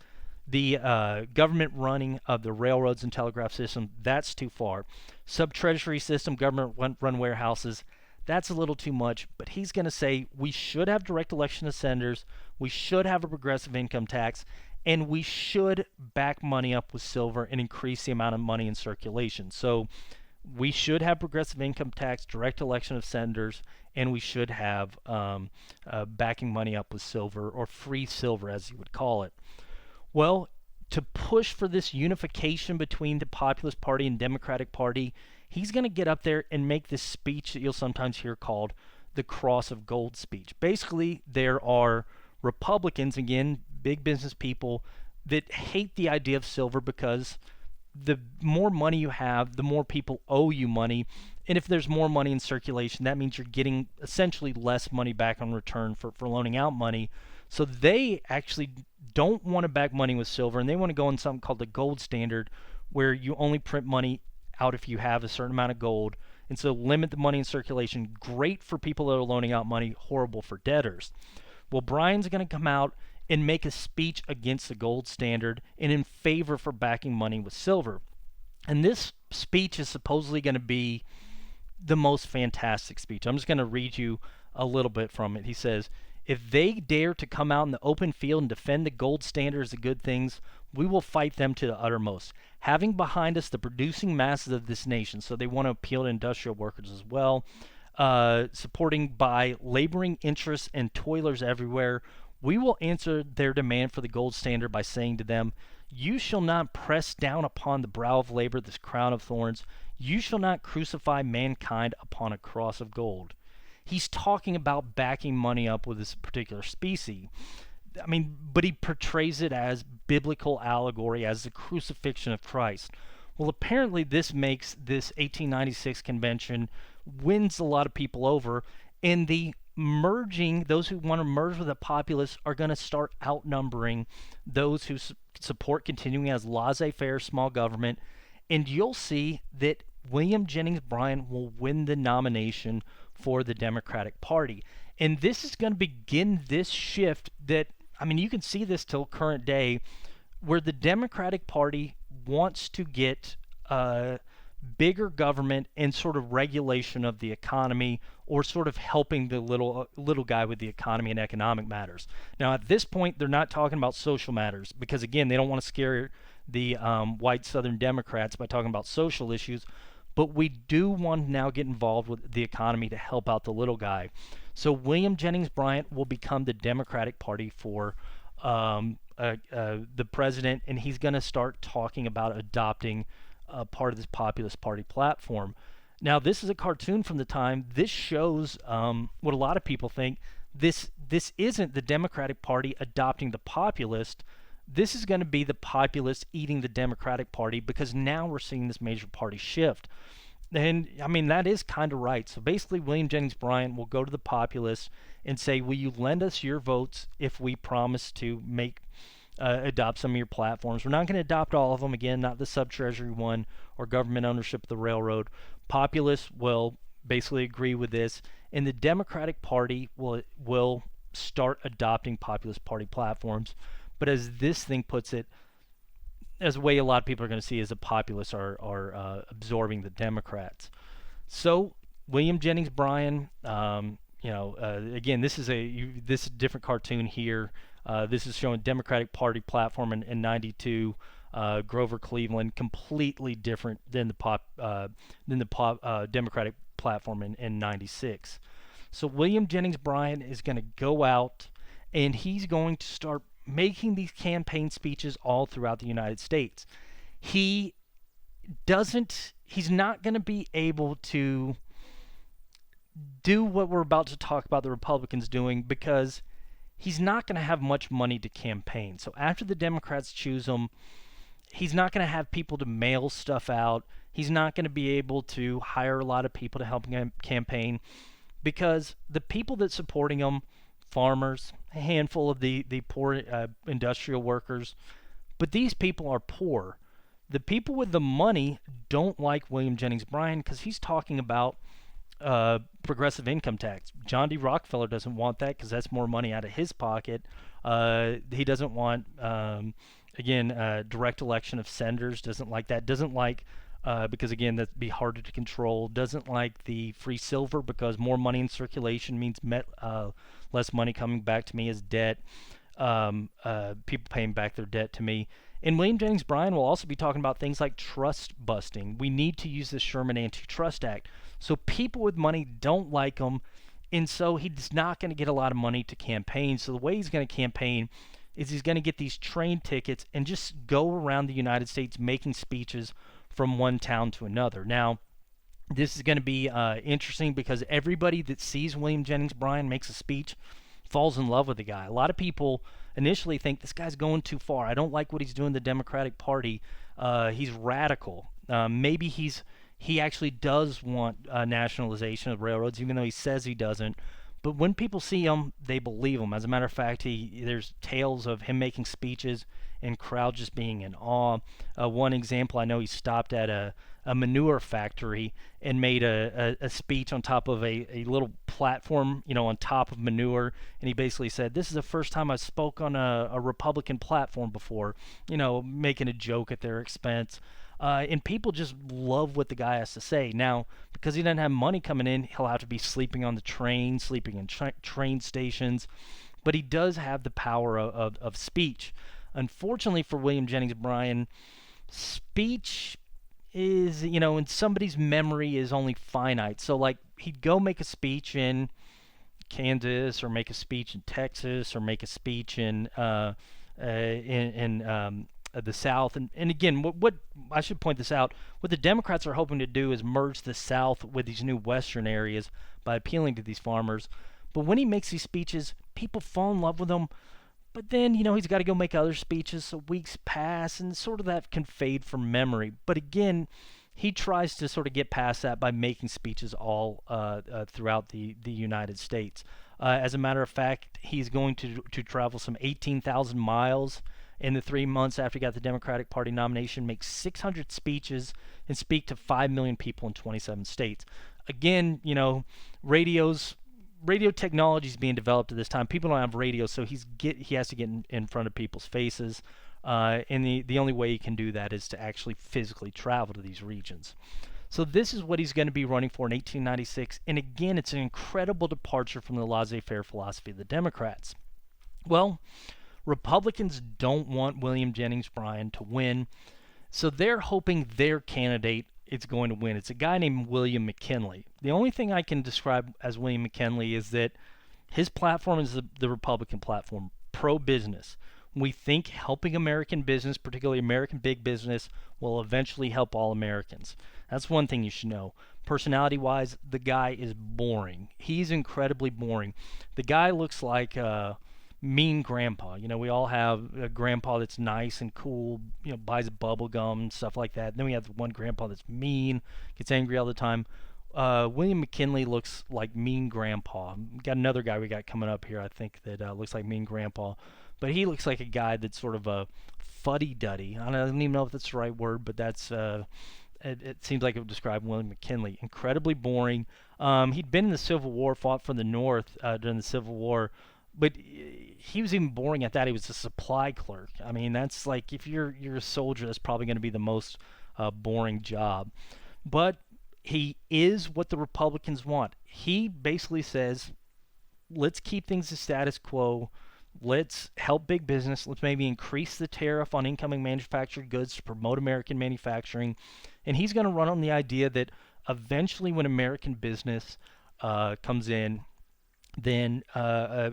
A: the government running of the railroads and telegraph system, that's too far. Sub-treasury system, government run warehouses, that's a little too much. But he's going to say we should have direct election of senators, we should have a progressive income tax, and we should back money up with silver and increase the amount of money in circulation. So we should have progressive income tax, direct election of senators, and we should have backing money up with silver, or free silver as you would call it. Well, to push for this unification between the Populist Party and Democratic Party, he's going to get up there and make this speech that you'll sometimes hear called the Cross of Gold speech. Basically, there are Republicans, again, big business people, that hate the idea of silver because the more money you have, the more people owe you money. And if there's more money in circulation, that means you're getting essentially less money back on return for loaning out money. So they actually don't want to back money with silver, and they want to go on something called the gold standard, where you only print money out if you have a certain amount of gold. And so limit the money in circulation. Great for people that are loaning out money, horrible for debtors. Well, Bryan's going to come out and make a speech against the gold standard and in favor for backing money with silver. And this speech is supposedly going to be the most fantastic speech. I'm just going to read you a little bit from it. He says, If they dare to come out in the open field and defend the gold standard as the good things, we will fight them to the uttermost. Having behind us the producing masses of this nation, so they want to appeal to industrial workers as well, supporting by laboring interests and toilers everywhere, we will answer their demand for the gold standard by saying to them, you shall not press down upon the brow of labor this crown of thorns. You shall not crucify mankind upon a cross of gold. He's talking about backing money up with this particular species. I mean, but he portrays it as biblical allegory, as the crucifixion of Christ. Well, apparently this makes this 1896 convention wins a lot of people over, and the merging, those who want to merge with the populace are going to start outnumbering those who support continuing as laissez-faire small government, and you'll see that William Jennings Bryan will win the nomination for the Democratic Party. And this is going to begin this shift that, I mean, you can see this till current day, where the Democratic Party wants to get bigger government and sort of regulation of the economy, or sort of helping the little guy with the economy and economic matters. Now, at this point, they're not talking about social matters because, again, they don't want to scare the white Southern Democrats by talking about social issues. But we do want to now get involved with the economy to help out the little guy. So William Jennings Bryan will become the Democratic Party for the president, and he's going to start talking about adopting part of this populist party platform. Now, this is a cartoon from the time. This shows what a lot of people think. This isn't the Democratic Party adopting the populist. This is going to be the populists eating the Democratic Party, because now we're seeing this major party shift. And, I mean, that is kind of right. So basically, William Jennings Bryan will go to the populists and say, will you lend us your votes if we promise to adopt some of your platforms? We're not going to adopt all of them. Again, not the sub-treasury one or government ownership of the railroad. Populists will basically agree with this, and the Democratic Party will start adopting populist party platforms. But as this thing puts it, as a way a lot of people are going to see, is the populists are absorbing the Democrats. So William Jennings Bryan, again, this is a different cartoon here. This is showing Democratic Party platform in 92. Grover Cleveland, completely different than the Democratic platform in 96. So William Jennings Bryan is going to go out, and he's going to start making these campaign speeches all throughout the United States. He's not going to be able to do what we're about to talk about the Republicans doing, because he's not going to have much money to campaign. So after the Democrats choose him, he's not going to have people to mail stuff out. He's not going to be able to hire a lot of people to help him campaign, because the people that supporting him, farmers, a handful of the poor industrial workers, but these people are poor. The people with the money don't like William Jennings Bryan because he's talking about progressive income tax. John D. Rockefeller doesn't want that because that's more money out of his pocket. He doesn't want, direct election of senators, doesn't like that, doesn't like because, again, that'd be harder to control. Doesn't like the free silver because more money in circulation means less money coming back to me as debt. People paying back their debt to me. And William Jennings Bryan will also be talking about things like trust busting. We need to use the Sherman Antitrust Act. So people with money don't like him, and so he's not going to get a lot of money to campaign. So the way he's going to campaign is he's going to get these train tickets and just go around the United States making speeches from one town to another. Now, this is going to be interesting because everybody that sees William Jennings Bryan makes a speech falls in love with the guy. A lot of people initially think this guy's going too far. I don't like what he's doing in the Democratic Party. He's radical. Maybe he actually does want nationalization of railroads, even though he says he doesn't. But when people see him, they believe him. As a matter of fact, there's tales of him making speeches and crowd just being in awe. One example, I know he stopped at a manure factory and made a speech on top of a little platform, on top of manure. And he basically said, "This is the first time I spoke on a Republican platform before," making a joke at their expense. And people just love what the guy has to say. Now, because he doesn't have money coming in, he'll have to be sleeping on the train, sleeping in train stations. But he does have the power of speech. Unfortunately for William Jennings Bryan, speech is, in somebody's memory is only finite. So, like, he'd go make a speech in Kansas, or make a speech in Texas, or make a speech in the South. And again, what I should point this out, what the Democrats are hoping to do is merge the South with these new Western areas by appealing to these farmers. But when he makes these speeches, people fall in love with him. But then, he's got to go make other speeches, so weeks pass, and sort of that can fade from memory. But again, he tries to sort of get past that by making speeches all throughout the United States. As a matter of fact, he's going to travel some 18,000 miles in the 3 months after he got the Democratic Party nomination, make 600 speeches, and speak to 5 million people in 27 states. Again, radio technology is being developed at this time. People don't have radio, so he has to get in front of people's faces. And the only way he can do that is to actually physically travel to these regions. So this is what he's going to be running for in 1896. And again, it's an incredible departure from the laissez-faire philosophy of the Democrats. Well, Republicans don't want William Jennings Bryan to win, so they're hoping their candidate is going to win. It's a guy named William McKinley. The only thing I can describe as William McKinley is that his platform is the Republican platform, pro-business. We think helping American business, particularly American big business, will eventually help all Americans. That's one thing you should know. Personality-wise, the guy is boring. He's incredibly boring. The guy looks like mean grandpa. We all have a grandpa that's nice and cool, buys bubble gum, stuff like that. And then we have one grandpa that's mean, gets angry all the time. William McKinley looks like mean grandpa. We got another guy we got coming up here, I think, that looks like mean grandpa. But he looks like a guy that's sort of a fuddy-duddy. I don't even know if that's the right word, but that's it seems like it would describe William McKinley. Incredibly boring. He'd been in the Civil War, fought for the North during the Civil War. But he was even boring at that. He was a supply clerk. I mean, that's like, if you're a soldier, that's probably going to be the most boring job. But he is what the Republicans want. He basically says, let's keep things the status quo. Let's help big business. Let's maybe increase the tariff on incoming manufactured goods to promote American manufacturing. And he's going to run on the idea that eventually, when American business comes in, then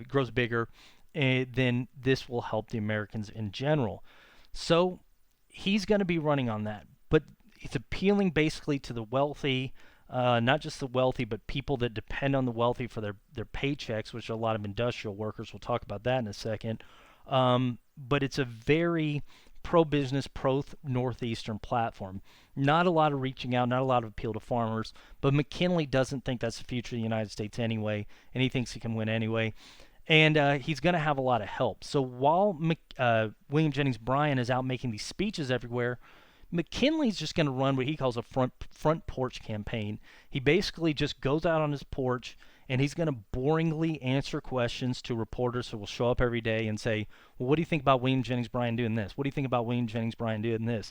A: grows bigger, then this will help the Americans in general. So he's going to be running on that. But it's appealing basically to the wealthy, not just the wealthy, but people that depend on the wealthy for their paychecks, which are a lot of industrial workers. We'll talk about that in a second. But it's a very pro-business, pro-Northeastern platform. Not a lot of reaching out, not a lot of appeal to farmers, but McKinley doesn't think that's the future of the United States anyway, and he thinks he can win anyway. And he's going to have a lot of help. So while William Jennings Bryan is out making these speeches everywhere, McKinley's just going to run what he calls a front porch campaign. He basically just goes out on his porch, and he's going to boringly answer questions to reporters who will show up every day and say, well, what do you think about William Jennings Bryan doing this? What do you think about William Jennings Bryan doing this?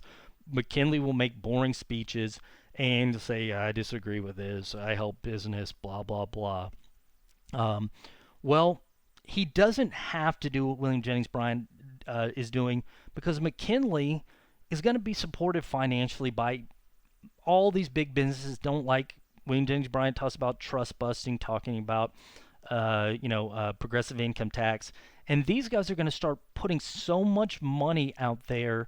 A: McKinley will make boring speeches and say, I disagree with this, I help business, blah, blah, blah. Well, he doesn't have to do what William Jennings Bryan is doing, because McKinley is going to be supported financially by all these big businesses. Don't like William Jennings Bryan talks about trust busting, talking about progressive income tax, and these guys are going to start putting so much money out there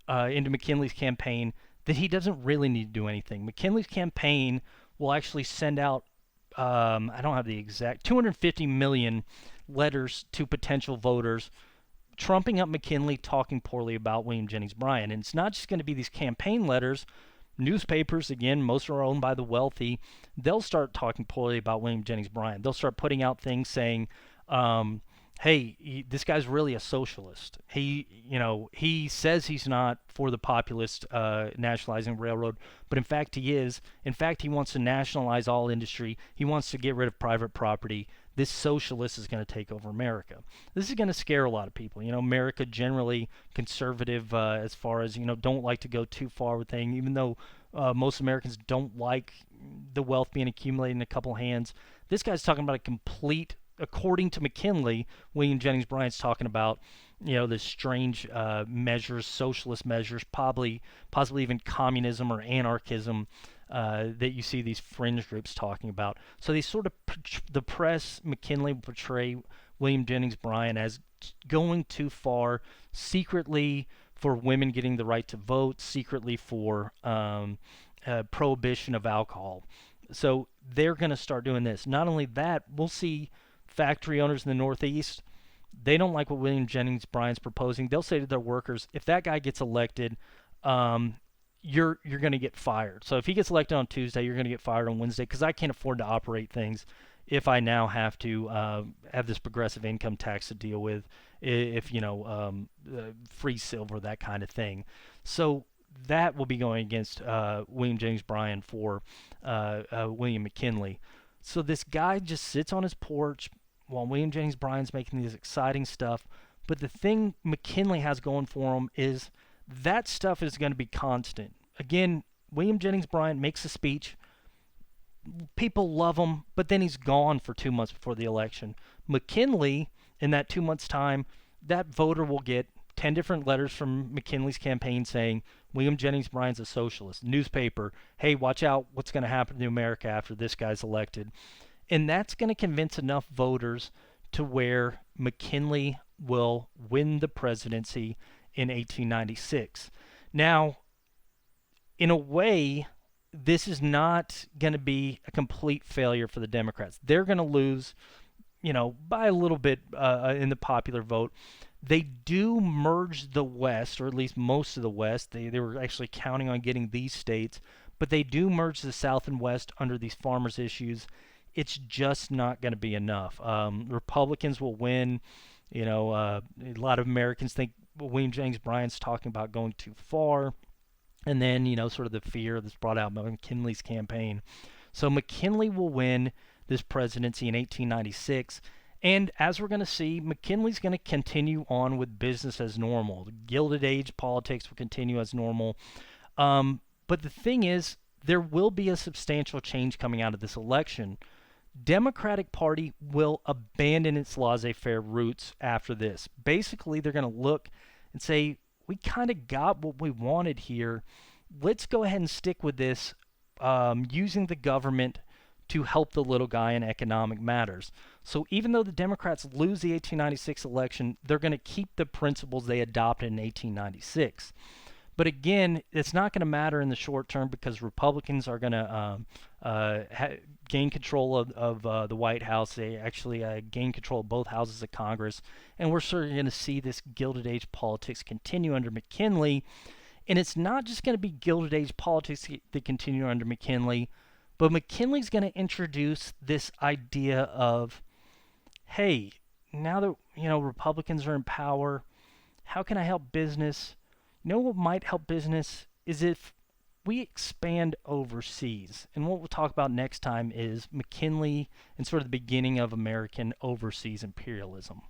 A: into McKinley's campaign that he doesn't really need to do anything. McKinley's campaign will actually send out I don't have the exact 250 million letters to potential voters, trumping up McKinley, talking poorly about William Jennings Bryan. And it's not just going to be these campaign letters. Newspapers, again, most are owned by the wealthy. They'll start talking poorly about William Jennings Bryan. They'll start putting out things saying this guy's really a socialist. He says he's not for the populist nationalizing railroad, but in fact he is. In fact, he wants to nationalize all industry. He wants to get rid of private property. This socialist is going to take over America. This is going to scare a lot of people. America generally conservative as far as don't like to go too far with things, even though most Americans don't like the wealth being accumulated in a couple hands. This guy's talking about a complete, according to McKinley, William Jennings Bryan's talking about, this strange measures, socialist measures, possibly even communism or anarchism that you see these fringe groups talking about. So they sort of, the press, McKinley will portray William Jennings Bryan as going too far, secretly for women getting the right to vote, secretly for prohibition of alcohol. So they're going to start doing this. Not only that, we'll see factory owners in the Northeast. They don't like what William Jennings Bryan's proposing. They'll say to their workers, if that guy gets elected, you're going to get fired. So if he gets elected on Tuesday, you're going to get fired on Wednesday because I can't afford to operate things if I now have to have this progressive income tax to deal with, if free silver, that kind of thing. So that will be going against William Jennings Bryan for William McKinley. So this guy just sits on his porch while William Jennings Bryan's making this exciting stuff. But the thing McKinley has going for him is that stuff is going to be constant. Again, William Jennings Bryan makes a speech. People love him, but then he's gone for 2 months before the election. McKinley, in that 2 months' time, that voter will get 10 different letters from McKinley's campaign saying William Jennings Bryan's a socialist. Newspaper, hey, watch out what's going to happen to America after this guy's elected. And that's going to convince enough voters to where McKinley will win the presidency in 1896. Now, in a way, this is not going to be a complete failure for the Democrats. They're going to lose, by a little bit in the popular vote. They do merge the West, or at least most of the West. They were actually counting on getting these states, but they do merge the South and West under these farmers' issues. It's just not going to be enough. Republicans will win. A lot of Americans think William Jennings Bryan's talking about going too far. And then, sort of the fear that's brought out by McKinley's campaign. So McKinley will win this presidency in 1896. And as we're going to see, McKinley's going to continue on with business as normal. The Gilded Age politics will continue as normal. But the thing is, there will be a substantial change coming out of this election. Democratic Party will abandon its laissez-faire roots after this. Basically, they're going to look and say, we kind of got what we wanted here. Let's go ahead and stick with this, using the government to help the little guy in economic matters. So even though the Democrats lose the 1896 election, they're going to keep the principles they adopted in 1896. But again, it's not going to matter in the short term because Republicans are going to gain control of the White House. They actually gain control of both houses of Congress. And we're certainly going to see this Gilded Age politics continue under McKinley. And it's not just going to be Gilded Age politics that continue under McKinley, but McKinley's going to introduce this idea of, hey, now that Republicans are in power, how can I help business? What might help business is if we expand overseas. And what we'll talk about next time is McKinley and sort of the beginning of American overseas imperialism.